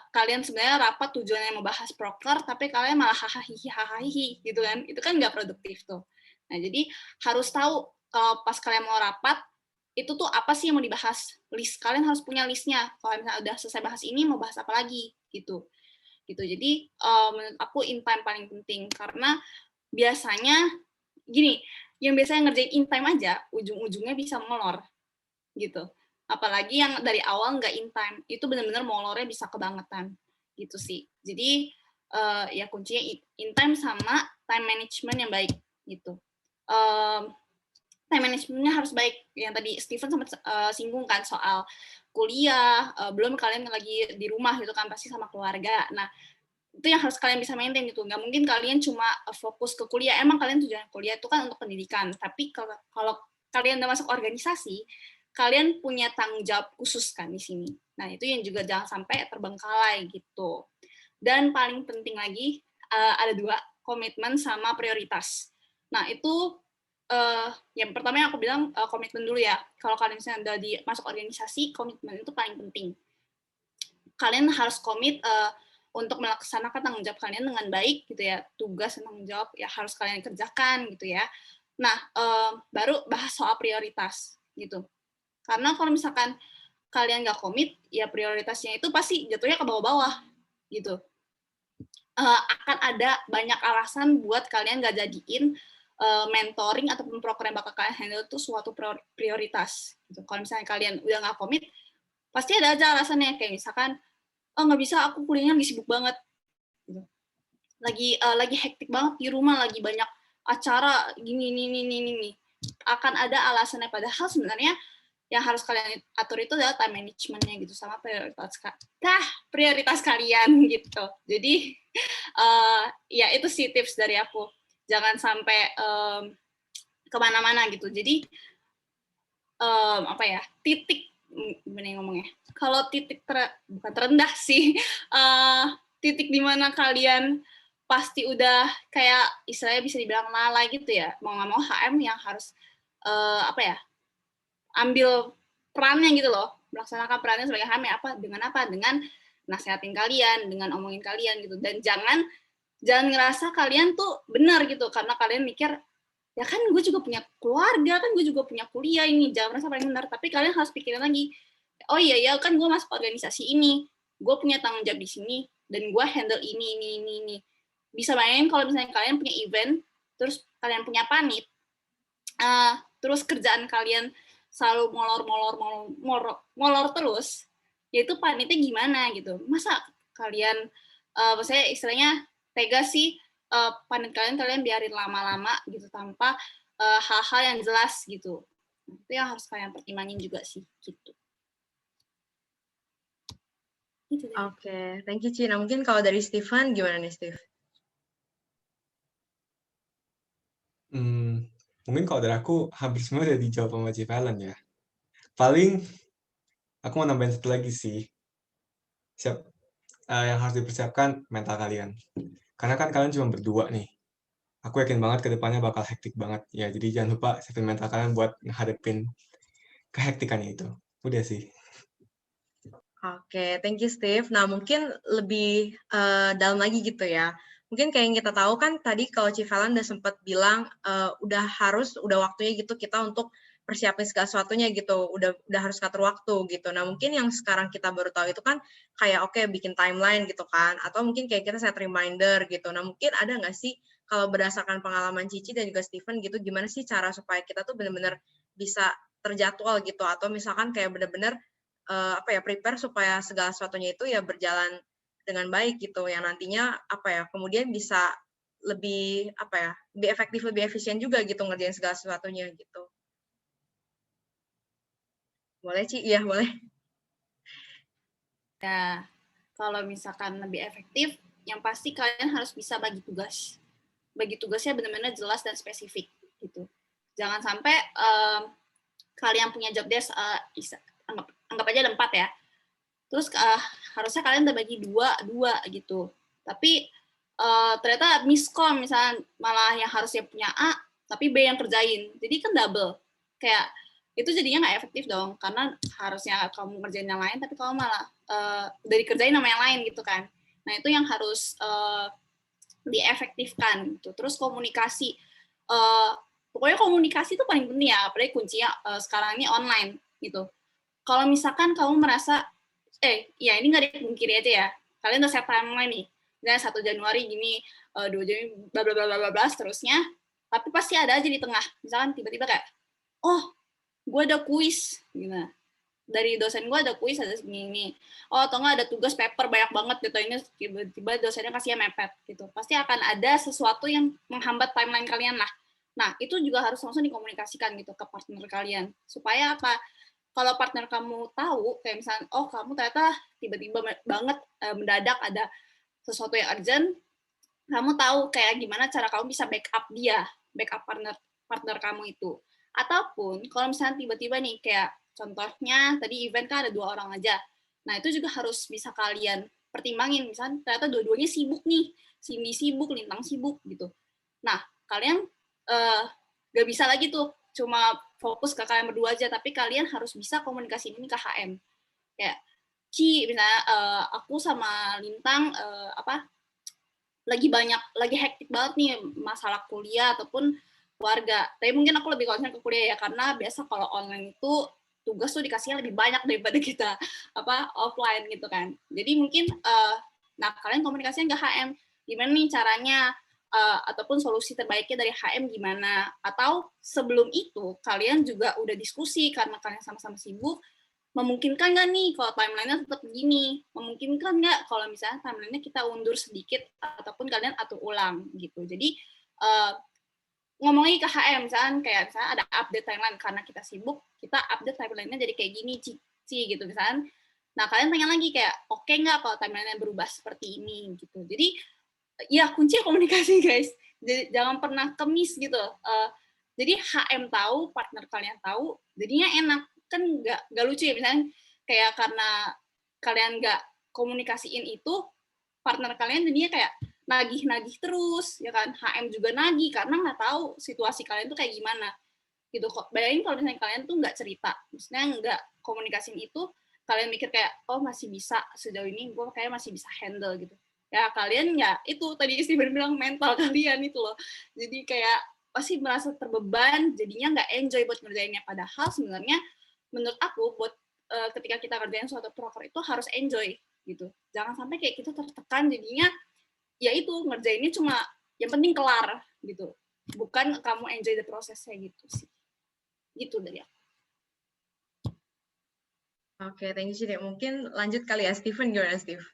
kalian sebenarnya rapat tujuannya mau bahas proker, tapi kalian malah hahaha gitu kan. Itu kan nggak produktif tuh. Nah, jadi harus tahu kalau pas kalian mau rapat, itu tuh apa sih yang mau dibahas. List kalian harus punya listnya. Kalau misalnya udah selesai bahas ini, mau bahas apa lagi gitu. Jadi menurut aku in time paling penting, karena biasanya gini, yang biasanya ngerjain in time aja ujung-ujungnya bisa molor gitu, apalagi yang dari awal nggak in time, itu benar-benar molornya bisa kebangetan gitu sih. Jadi ya kuncinya in time sama time management yang baik gitu. Time managementnya harus baik, yang tadi Steven sempat singgung kan soal kuliah, belum kalian lagi di rumah gitu kan, pasti sama keluarga. Nah, itu yang harus kalian bisa maintain gitu. Nggak mungkin kalian cuma fokus ke kuliah. Emang kalian tujuan kuliah itu kan untuk pendidikan, tapi kalau kalian udah masuk organisasi, kalian punya tanggung jawab khusus kan di sini. Nah, itu yang juga jangan sampai terbengkalai gitu. Dan paling penting lagi, ada 2, komitmen sama prioritas. Nah, itu yang pertama yang aku bilang komitmen dulu ya. Kalau kalian misalnya udah masuk organisasi, komitmen itu paling penting. Kalian harus komit untuk melaksanakan tanggung jawab kalian dengan baik gitu ya, tugas dan tanggung jawab ya harus kalian kerjakan gitu ya. Nah, baru bahas soal prioritas gitu. Karena kalau misalkan kalian nggak komit, ya prioritasnya itu pasti jatuhnya ke bawah-bawah gitu. akan ada banyak alasan buat kalian nggak jadiin mentoring ataupun program yang bakal kalian handle itu suatu prioritas. Gitu. Kalau misalnya kalian udah nggak komit, pasti ada aja alasannya, kayak misalkan, oh nggak bisa, aku kuliahnya lagi sibuk banget, gitu. Lagi hektik banget di rumah, lagi banyak acara gini. Akan ada alasannya, padahal sebenarnya yang harus kalian atur itu adalah time management-nya gitu, sama prioritas kalian gitu. Jadi ya itu sih tips dari aku. Jangan sampai kemana-mana gitu. Jadi titik gimana ngomongnya? Kalau titik bukan terendah sih, titik di mana kalian pasti udah kayak istilahnya bisa dibilang lalai gitu ya. Mau nggak mau HM yang harus ambil perannya gitu loh, melaksanakan perannya sebagai HM dengan nasehatin kalian, dengan omongin kalian gitu. Dan jangan ngerasa kalian tuh benar gitu, karena kalian mikir, ya kan gue juga punya keluarga, kan gue juga punya kuliah ini, jangan merasa paling benar. Tapi kalian harus pikirin lagi, oh iya kan gue masuk organisasi ini, gue punya tanggung jawab di sini, dan gue handle ini. Bisa bayangin kalau misalnya kalian punya event, terus kalian punya panit, terus kerjaan kalian selalu molor terus, yaitu panitnya gimana gitu. Masa kalian, maksudnya istilahnya tega sih, panit kalian biarin lama-lama gitu tanpa hal-hal yang jelas gitu. Itu yang harus kalian pertimbangin juga sih gitu. Oke, thank you Ci. Nah, mungkin kalau dari Steven gimana nih Steve? Mungkin kalau dari aku hampir semua udah dijawab sama Ci Valen ya. Paling aku mau nambahin satu lagi sih. Yang harus dipersiapkan mental kalian. Karena kan kalian cuma berdua nih. Aku yakin banget ke depannya bakal hektik banget. Ya, jadi jangan lupa siapin mental kalian buat ngadepin kehektikannya itu. Udah sih. Oke, thank you Steve. Nah, mungkin lebih dalam lagi gitu ya. Mungkin kayak yang kita tahu kan tadi kalau Civelan udah sempat bilang udah waktunya gitu kita untuk persiapin segala sesuatunya gitu, udah harus ngatur waktu gitu. Nah, mungkin yang sekarang kita baru tahu itu kan kayak oke, bikin timeline gitu kan, atau mungkin kayak kita set reminder gitu. Nah, mungkin ada nggak sih kalau berdasarkan pengalaman Cici dan juga Steven gitu, gimana sih cara supaya kita tuh benar-benar bisa terjadwal gitu, atau misalkan kayak benar-benar prepare supaya segala sesuatunya itu ya berjalan dengan baik gitu, yang nantinya kemudian bisa lebih lebih efektif, lebih efisien juga gitu ngerjain segala sesuatunya gitu. Boleh Ci? Iya boleh. Ya, kalau misalkan lebih efektif, yang pasti kalian harus bisa bagi tugas. Bagi tugasnya benar-benar jelas dan spesifik gitu. Jangan sampai kalian punya job desk, anggap aja ada 4 ya. Terus harusnya kalian udah bagi dua gitu. Tapi ternyata miskom, misalnya malah yang harusnya punya A, tapi B yang kerjain. Jadi kan double. Kayak itu jadinya nggak efektif dong, karena harusnya kamu ngerjain yang lain, tapi kamu malah dari kerjain sama yang lain gitu kan. Nah itu yang harus diefektifkan gitu. Terus komunikasi, pokoknya komunikasi itu paling penting ya, apalagi kuncinya sekarang ini online gitu. Kalau misalkan kamu merasa, ya ini nggak dipungkiri aja ya, kalian udah set timeline nih, misalnya 1 Januari gini, 2 Januari bla bla bla bla bla seterusnya, tapi pasti ada aja di tengah, misalkan tiba-tiba kayak, oh gue ada kuis, gitu. Dari dosen gue ada kuis, ada segini, atau nggak ada tugas paper banyak banget gitu, ini tiba-tiba dosennya kasihnya mepet gitu, pasti akan ada sesuatu yang menghambat timeline kalian lah. Nah itu juga harus langsung dikomunikasikan gitu ke partner kalian, supaya apa? Kalau partner kamu tahu, kayak misalnya, oh kamu ternyata tiba-tiba banget mendadak ada sesuatu yang urgent, kamu tahu kayak gimana cara kamu bisa backup dia, backup partner kamu itu. Ataupun kalau misalnya tiba-tiba nih, kayak contohnya tadi event kan ada 2 orang aja, nah itu juga harus bisa kalian pertimbangin, misalnya ternyata dua-duanya sibuk nih, Cindy sibuk, Lintang sibuk gitu. Nah kalian gak bisa lagi tuh cuma fokus ke kalian berdua aja, tapi kalian harus bisa komunikasi ini ke HM. Kayak, Ci, misalnya aku sama Lintang lagi hektik banget nih masalah kuliah ataupun keluarga. Tapi mungkin aku lebih concern ke kuliah ya, karena biasa kalau online itu tugas tuh dikasihnya lebih banyak daripada kita offline gitu kan. Jadi mungkin nah kalian komunikasinya ke HM. gimana nih caranya, ataupun solusi terbaiknya dari HM gimana, atau sebelum itu kalian juga udah diskusi karena kalian sama-sama sibuk, memungkinkan nggak nih kalau timeline-nya tetap begini, memungkinkan nggak kalau misalnya timeline-nya kita undur sedikit ataupun kalian atur ulang gitu. Jadi ngomong lagi ke HM, misalnya ada update timeline karena kita sibuk, kita update timeline-nya jadi kayak gini, Ci, gitu misalnya. Nah, kalian tanya lagi kayak, oke nggak kalau timeline-nya berubah seperti ini, gitu. Jadi, ya kunci komunikasi, guys. Jadi, jangan pernah kemis gitu. Jadi, HM tahu, partner kalian tahu, jadinya enak. Kan nggak lucu ya, misalnya kayak karena kalian nggak komunikasiin itu, partner kalian jadinya kayak nagih terus, ya kan, HM juga nagih, karena nggak tahu situasi kalian tuh kayak gimana, gitu kok. Bayangin kalau misalnya kalian tuh nggak cerita, maksudnya nggak komunikasiin itu, kalian mikir kayak, oh masih bisa, sejauh ini gue kayak masih bisa handle, gitu. Ya kalian ya, itu tadi Steven bilang mental kalian itu loh, jadi kayak pasti merasa terbeban, jadinya nggak enjoy buat ngerjainnya, padahal sebenarnya menurut aku, buat ketika kita ngerjain suatu proker itu harus enjoy, gitu. Jangan sampai kayak kita tertekan, jadinya ya itu ngerjainnya cuma yang penting kelar gitu, bukan kamu enjoy the prosesnya gitu sih. Gitu dari aku. Oke, thank you Cide. Mungkin lanjut kali ya, Steven, gimana Steve?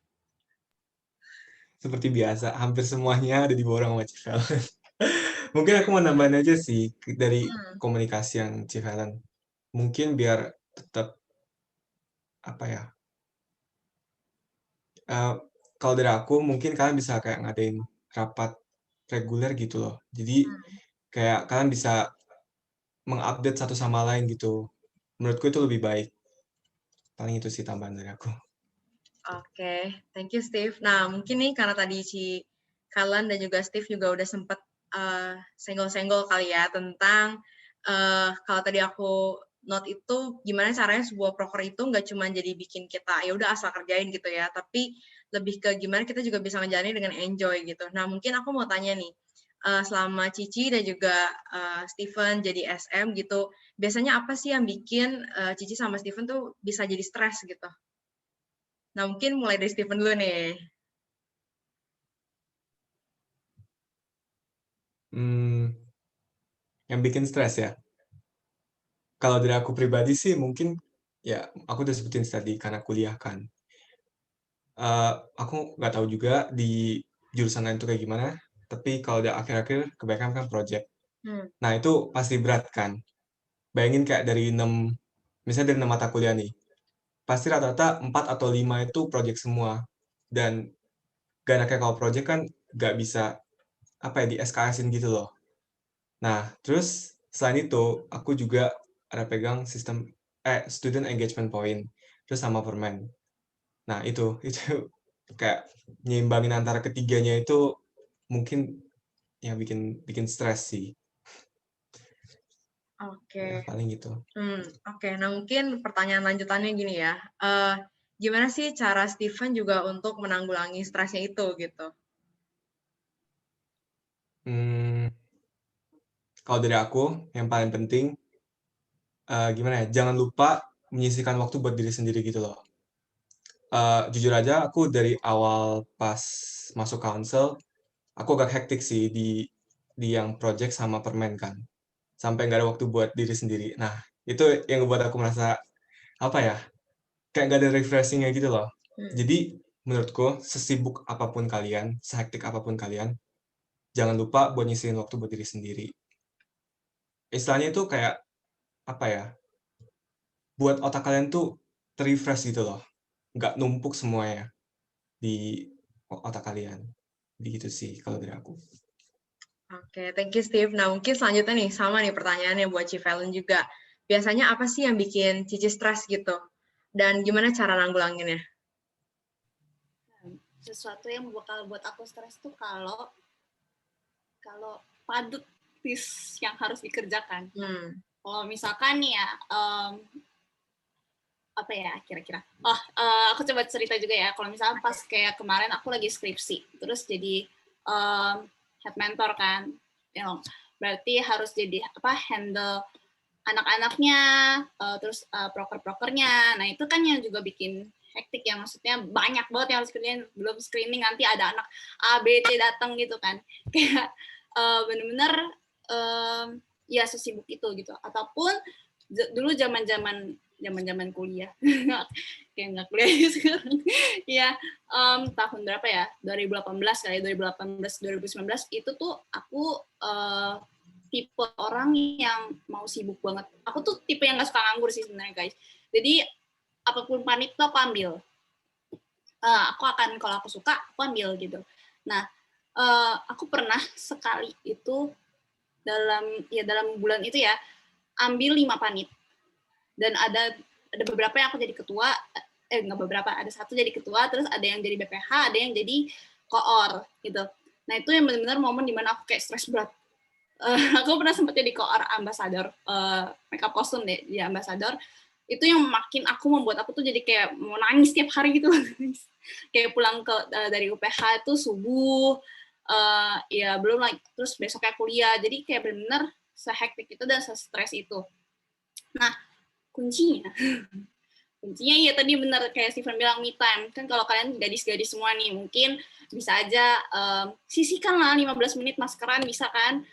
Seperti biasa, hampir semuanya ada di bawah sama Civel. Mungkin aku mau nambahin aja sih dari komunikasi yang Civelen. Mungkin biar tetap apa ya? Kalau dari aku mungkin kalian bisa kayak ngadain rapat reguler gitu loh. Jadi kayak kalian bisa mengupdate satu sama lain gitu. Menurutku itu lebih baik. Paling itu sih tambahan dari aku. Oke, thank you Steve. Nah, mungkin nih karena tadi Kalen dan juga Steve juga udah sempet senggol-senggol kali ya tentang kalau tadi aku note itu gimana caranya sebuah proker itu nggak cuma jadi bikin kita ya udah asal kerjain gitu ya, tapi lebih ke gimana kita juga bisa menjalani dengan enjoy gitu. Nah, mungkin aku mau tanya nih, selama Cici dan juga Steven jadi SM gitu, biasanya apa sih yang bikin Cici sama Steven tuh bisa jadi stres gitu? Nah, mungkin mulai dari Steven dulu nih. Yang bikin stres ya? Kalau dari aku pribadi sih mungkin, ya aku udah sebutin tadi karena kuliah kan. Aku nggak tahu juga di jurusan lain itu kayak gimana, tapi kalau udah akhir-akhir kebanyakan kan project. Nah, itu pasti berat kan. Bayangin kayak misalnya dari 6 mata kuliah nih, pasti rata-rata 4 atau 5 itu project semua. Dan gak enaknya kalau project kan gak bisa di SKS-in gitu loh. Nah, terus selain itu, aku juga ada pegang sistem student engagement point, terus sama permen. Nah, itu kayak nyimbangin antara ketiganya itu mungkin ya bikin stres sih. Oke. Ya, paling gitu. Oke, nah mungkin pertanyaan lanjutannya gini ya. Gimana sih cara Steven juga untuk menanggulangi stresnya itu gitu? Kalau dari aku, yang paling penting gimana ya? Jangan lupa menyisihkan waktu buat diri sendiri gitu loh. Jujur aja, aku dari awal pas masuk council, aku agak hektik sih di yang project sama permen kan. Sampai nggak ada waktu buat diri sendiri. Nah, itu yang membuat aku merasa, apa ya, kayak nggak ada refreshing-nya gitu loh. Jadi, menurutku, sesibuk apapun kalian, sehektik apapun kalian, jangan lupa buat nyisihin waktu buat diri sendiri. Istilahnya itu kayak, apa ya, buat otak kalian tuh terrefresh gitu loh. Nggak numpuk semuanya di otak kalian. Begitu sih kalau dari aku. Oke, thank you Steve. Nah, mungkin selanjutnya nih, sama nih pertanyaannya buat Civelen juga. Biasanya apa sih yang bikin Cici stres gitu? Dan gimana cara nanggulanginnya? Sesuatu yang bakal buat aku stres tuh kalau padat list yang harus dikerjakan. Kalau misalkan nih ya, apa ya kira-kira? Aku coba cerita juga ya. Kalau misalnya pas kayak kemarin aku lagi skripsi, terus jadi head mentor kan, berarti harus jadi handle anak-anaknya, terus proker-prokernya. Nah itu kan yang juga bikin hektik ya, maksudnya banyak banget yang harus kerjain, belum screening nanti ada anak A, B, C datang gitu kan. Kayak bener-bener ya sesibuk itu gitu. Ataupun dulu zaman kuliah, kayak nggak kuliah sekarang. Ya tahun berapa ya? 2018 kali, 2018 2019 itu tuh aku tipe orang yang mau sibuk banget. Aku tuh tipe yang nggak suka nganggur sih sebenarnya guys. Jadi apapun panit tuh aku ambil. Aku akan, kalau aku suka aku ambil gitu. Nah aku pernah sekali itu dalam bulan itu ya ambil 5 panit, dan ada beberapa yang aku jadi ketua, nggak beberapa, ada satu jadi ketua, terus ada yang jadi BPH, ada yang jadi koor gitu. Nah itu yang benar-benar momen dimana aku kayak stres berat. Aku pernah sempat jadi koor ambasador, makeup kostum deh, di ambasador. Itu yang makin membuat aku tuh jadi kayak mau nangis tiap hari gitu. Kayak pulang dari UPH itu subuh, ya belum lagi, terus besoknya kuliah, jadi kayak benar-benar sehektik itu dan se-stres itu. Nah kuncinya ya tadi benar kayak Steven bilang, me time. Kan kalau kalian gadis-gadis semua nih, mungkin bisa aja sisihkan lah 15 menit maskeran, bisa kan?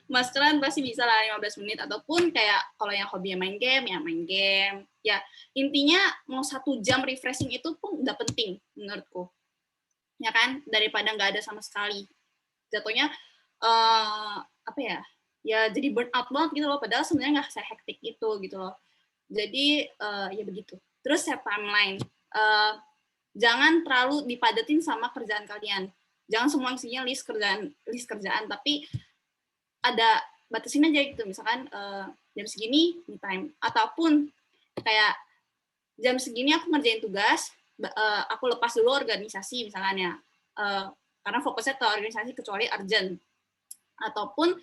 Maskeran pasti bisa lah 15 menit. Ataupun kayak kalau yang hobi main game, ya main game. Ya intinya mau 1 jam refreshing itu pun udah penting menurutku. Ya kan? Daripada nggak ada sama sekali. Jatuhnya, apa ya? Ya jadi burn out banget gitu loh. Padahal sebenarnya nggak sehektik itu gitu loh. Jadi ya begitu. Terus set timeline. Jangan terlalu dipadetin sama kerjaan kalian. Jangan semua isinya list kerjaan, tapi ada batasin aja gitu. Misalkan jam segini me time, ataupun kayak jam segini aku ngerjain tugas, aku lepas dulu organisasi misalkan ya. Karena fokusnya ke organisasi kecuali urgent. Ataupun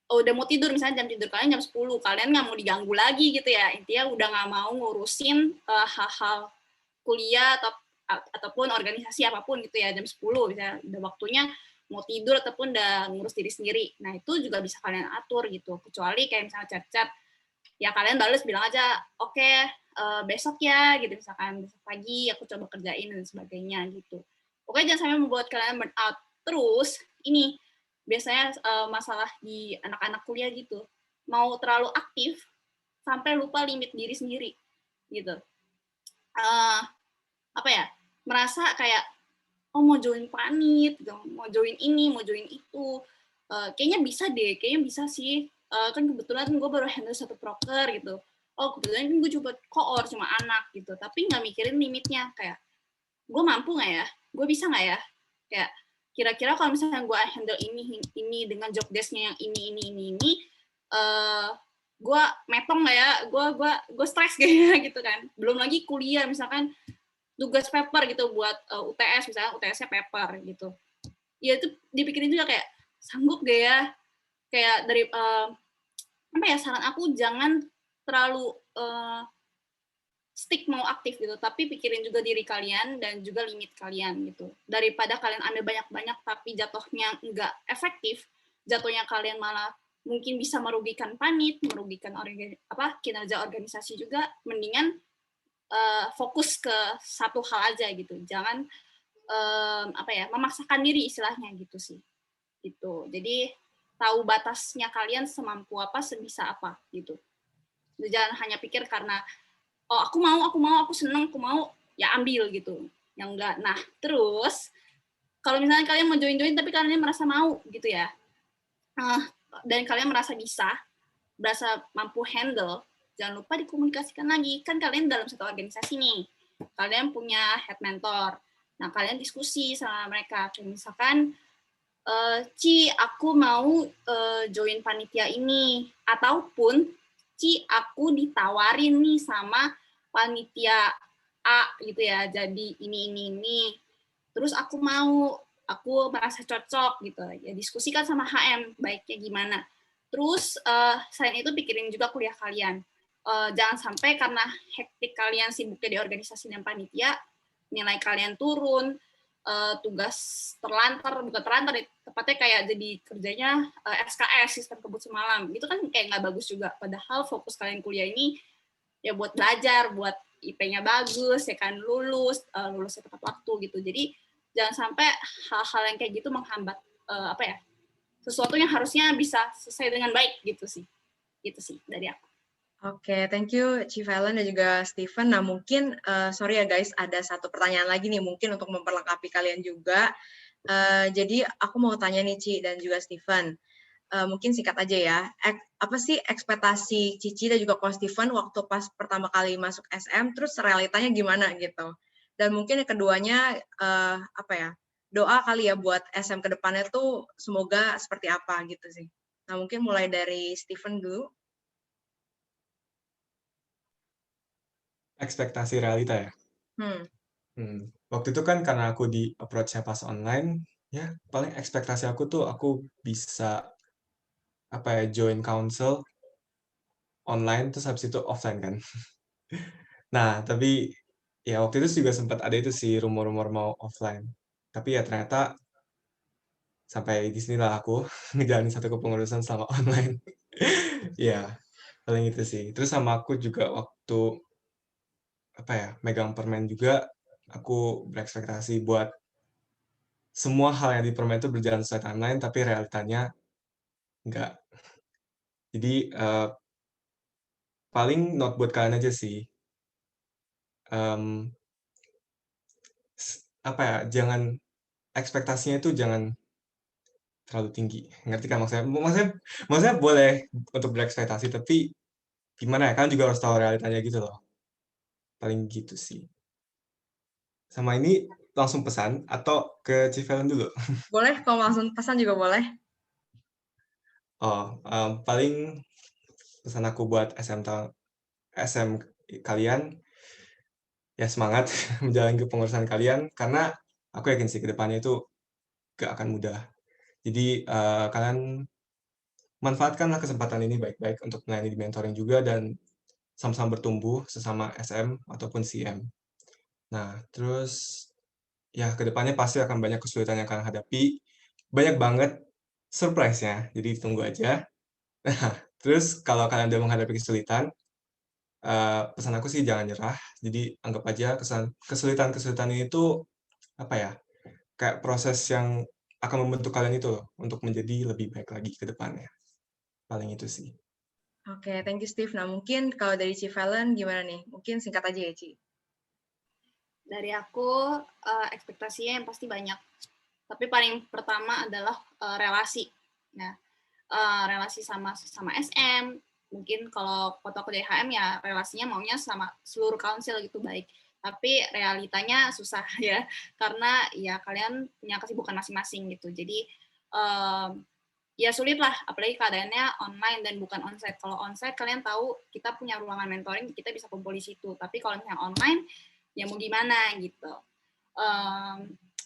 udah mau tidur, misalnya jam tidur kalian jam 10, kalian nggak mau diganggu lagi gitu ya, intinya udah nggak mau ngurusin hal-hal kuliah ataupun organisasi apapun gitu ya, jam 10 misalnya udah waktunya mau tidur ataupun udah ngurus diri sendiri. Nah itu juga bisa kalian atur gitu, kecuali kayak misalnya chat-chat ya kalian bales bilang aja oke, besok ya gitu, misalkan besok pagi aku coba kerjain dan sebagainya gitu. Pokoknya jangan sampai membuat kalian burn out. Terus ini biasanya masalah di anak-anak kuliah gitu, mau terlalu aktif sampai lupa limit diri sendiri gitu. Apa ya, merasa kayak mau join panit gitu, mau join ini, mau join itu, kayaknya bisa sih, kan kebetulan gue baru handle 1 proker gitu, kebetulan kan gue koor cuma anak gitu, tapi nggak mikirin limitnya, kayak gue mampu nggak ya, gue bisa nggak ya, kayak kira-kira kalau misalnya gue handle ini dengan job desk-nya yang ini, gue metong nggak ya, gue stres kayaknya gitu kan. Belum lagi kuliah, misalkan tugas paper gitu buat UTS, misalnya UTS-nya paper gitu. Ya itu dipikirin juga kayak, sanggup gak ya? Kayak dari, apa ya, saran aku jangan terlalu stick mau aktif gitu, tapi pikirin juga diri kalian dan juga limit kalian gitu. Daripada kalian ambil banyak-banyak tapi jatuhnya nggak efektif, jatuhnya kalian malah mungkin bisa merugikan panit, merugikan kinerja organisasi juga, mendingan fokus ke satu hal aja gitu. Jangan memaksakan diri istilahnya gitu sih. Gitu. Jadi tahu batasnya kalian semampu apa, sebisa apa gitu. Jangan hanya pikir karena aku seneng, aku mau, ya ambil gitu. Yang enggak. Nah, terus kalau misalnya kalian mau join tapi kalian merasa mau gitu ya, dan kalian merasa mampu handle, jangan lupa dikomunikasikan lagi. Kan kalian dalam satu organisasi nih, kalian punya head mentor. Nah, kalian diskusi sama mereka. Kayak misalkan, Ci, aku mau join panitia ini. Ataupun, Ci, aku ditawarin nih sama panitia A gitu ya, jadi ini. Terus aku merasa cocok gitu. Ya diskusikan sama HM, baiknya gimana. Terus selain itu pikirin juga kuliah kalian. Jangan sampai karena hektik kalian sibuknya di organisasi dan panitia, nilai kalian turun, tugas bukan terlantar, tepatnya kayak jadi kerjanya SKS, sistem kebut semalam. Itu kan kayak nggak bagus juga. Padahal fokus kalian kuliah ini ya buat belajar, buat IP-nya bagus, ya kan lulusnya tepat waktu gitu. Jadi jangan sampai hal-hal yang kayak gitu menghambat sesuatu yang harusnya bisa selesai dengan baik gitu sih dari aku. Oke, thank you Chief Ellen dan juga Stephen. Nah mungkin, sorry ya guys, ada satu pertanyaan lagi nih mungkin untuk memperlengkapi kalian juga. Jadi aku mau tanya nih Ci dan juga Stephen, mungkin singkat aja ya, apa sih ekspektasi Cici dan juga Ko Stephen waktu pas pertama kali masuk SM, terus realitanya gimana gitu? Dan mungkin yang keduanya, doa kali ya buat SM ke depannya tuh semoga seperti apa gitu sih. Nah mungkin mulai dari Stephen dulu. Ekspektasi realita ya. Waktu itu kan karena aku di approach-nya pas online, ya paling ekspektasi aku tuh aku bisa join council online terus habis itu offline kan. Nah, tapi ya waktu itu juga sempat ada itu sih rumor-rumor mau offline. Tapi ya ternyata sampai di sinilah aku ngejalanin satu kepengurusan selama online. Ya, paling itu sih. Terus sama aku juga waktu megang permen juga aku berekspektasi buat semua hal yang di permen itu berjalan sesuai timeline, tapi realitanya enggak. Jadi paling note buat kalian aja sih. Jangan ekspektasinya itu jangan terlalu tinggi. Ngerti kan maksudnya? Maksudnya boleh untuk berekspektasi, tapi gimana ya? Kan juga harus tahu realitanya gitu loh. Paling gitu sih. Sama ini langsung pesan atau ke Chief Ellen dulu? Boleh, kalau langsung pesan juga boleh. Paling pesan aku buat SM kalian, ya semangat menjalani kepengurusan kalian, karena aku yakin sih ke depannya itu gak akan mudah. Jadi kalian manfaatkanlah kesempatan ini baik-baik untuk melayani di mentoring juga dan sama-sama bertumbuh sesama SM ataupun CM. Nah, terus ya kedepannya pasti akan banyak kesulitan yang kalian hadapi, banyak banget surprise-nya, jadi tunggu aja. Nah, terus kalau kalian udah menghadapi kesulitan, pesan aku sih jangan nyerah, jadi anggap aja kesulitan-kesulitan ini tuh kayak proses yang akan membentuk kalian itu loh, untuk menjadi lebih baik lagi ke depannya. Paling itu sih. Oke, thank you Steve. Nah mungkin kalau dari Chief Ellen gimana nih? Mungkin singkat aja ya Ci. Dari aku ekspektasinya yang pasti banyak. Tapi paling pertama adalah relasi. Nah, relasi sama SM. Mungkin kalau foto aku dari HM ya relasinya maunya sama seluruh council gitu baik. Tapi realitanya susah ya, karena ya kalian punya kesibukan masing-masing gitu. Jadi ya sulit lah, apalagi keadaannya online dan bukan onsite. Kalau onsite kalian tahu kita punya ruangan mentoring, kita bisa kumpul di situ. Tapi kalau misalnya online, ya mau gimana gitu.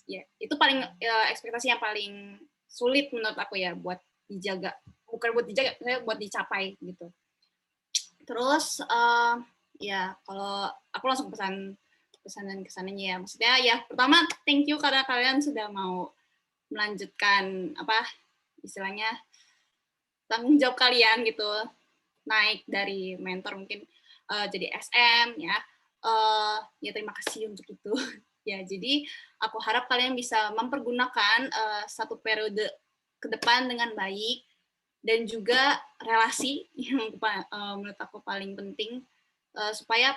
Ya itu paling ekspektasi yang paling sulit menurut aku ya buat dijaga, bukan buat dijaga, saya buat dicapai gitu. Terus ya kalau aku langsung pesan dan kesannya ya, maksudnya ya pertama thank you karena kalian sudah mau melanjutkan istilahnya tanggung jawab kalian gitu, naik dari mentor mungkin jadi SM ya. Ya terima kasih untuk itu. Ya jadi aku harap kalian bisa mempergunakan satu periode ke depan dengan baik, dan juga relasi yang menurut aku paling penting, supaya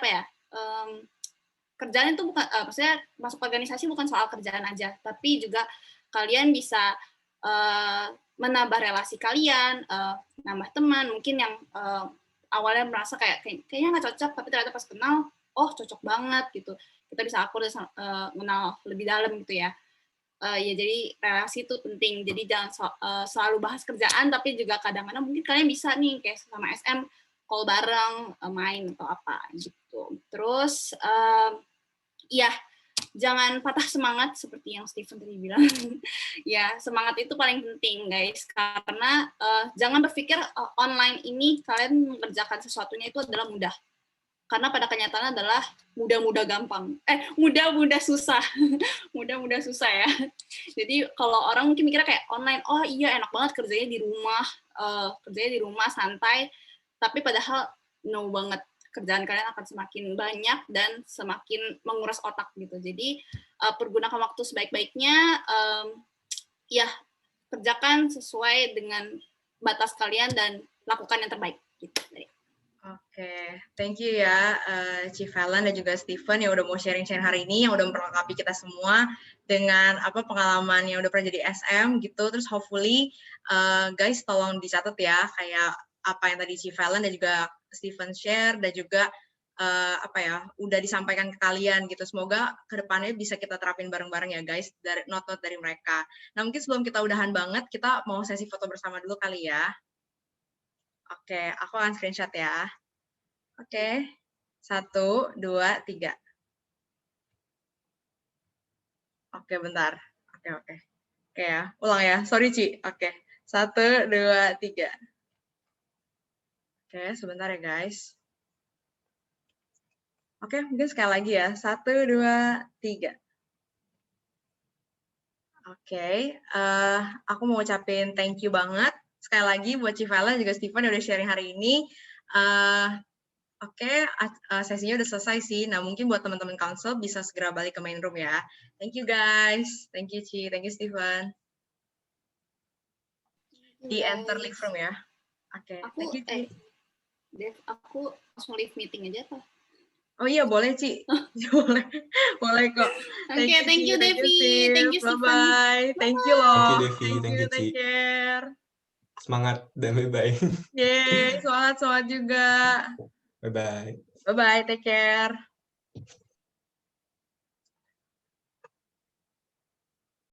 kerjaan itu bukan maksudnya masuk organisasi bukan soal kerjaan aja, tapi juga kalian bisa menambah relasi kalian, nambah teman mungkin yang awalnya merasa kayaknya nggak cocok, tapi ternyata pas kenal cocok banget gitu, kita bisa akur dan mengenal lebih dalam gitu ya. Ya jadi relasi itu penting, jadi jangan selalu bahas kerjaan, tapi juga kadang-kadang mungkin kalian bisa nih kayak sama SM call bareng, main atau apa gitu. Terus ya jangan patah semangat seperti yang Stephen tadi bilang. Ya semangat itu paling penting guys, karena jangan berpikir online ini kalian mengerjakan sesuatunya itu adalah mudah, karena pada kenyataannya adalah mudah-mudah gampang, mudah-mudah susah. Mudah-mudah susah ya. Jadi kalau orang mungkin mikirnya kayak online, oh iya enak banget kerjanya di rumah santai, tapi padahal no banget, kerjaan kalian akan semakin banyak dan semakin menguras otak gitu. Jadi pergunakan waktu sebaik-baiknya, ya kerjakan sesuai dengan batas kalian dan lakukan yang terbaik gitu. Oke, thank you ya Chief Helen dan juga Steven yang udah mau sharing-sharing hari ini, yang udah memperlengkapi kita semua dengan pengalaman yang udah pernah jadi SM gitu. Terus hopefully guys tolong dicatat ya kayak apa yang tadi Chief Helen dan juga Steven share dan juga udah disampaikan ke kalian gitu. Semoga kedepannya bisa kita terapin bareng-bareng ya guys, dari not-not dari mereka. Nah mungkin sebelum kita udahan banget, kita mau sesi foto bersama dulu kali ya. Oke, aku akan screenshot ya. Oke, 1, 2, 3. Oke, bentar. Oke ya, ulang ya. Sorry, Ci. Oke, 1, 2, 3. Oke, sebentar ya, guys. Oke, mungkin sekali lagi ya. 1, 2, 3. Oke, aku mau ucapin thank you banget sekali lagi buat Civella juga Steven yang udah sharing hari ini. Oke, sesinya udah selesai sih. Nah, mungkin buat teman-teman council bisa segera balik ke main room ya. Thank you guys. Thank you Ci, thank you Steven. Di enter live room ya. Oke, thank you Ci. Dev, aku langsung leave meeting aja apa? Oh iya, boleh Ci. boleh kok. Oke, thank you Devi. Thank you Steven. Bye-bye. Thank you loh. Thank you Devi, thank you Ci. Take care. Semangat dan bye-bye. Yeay, semangat juga. Bye-bye. Bye-bye, take care.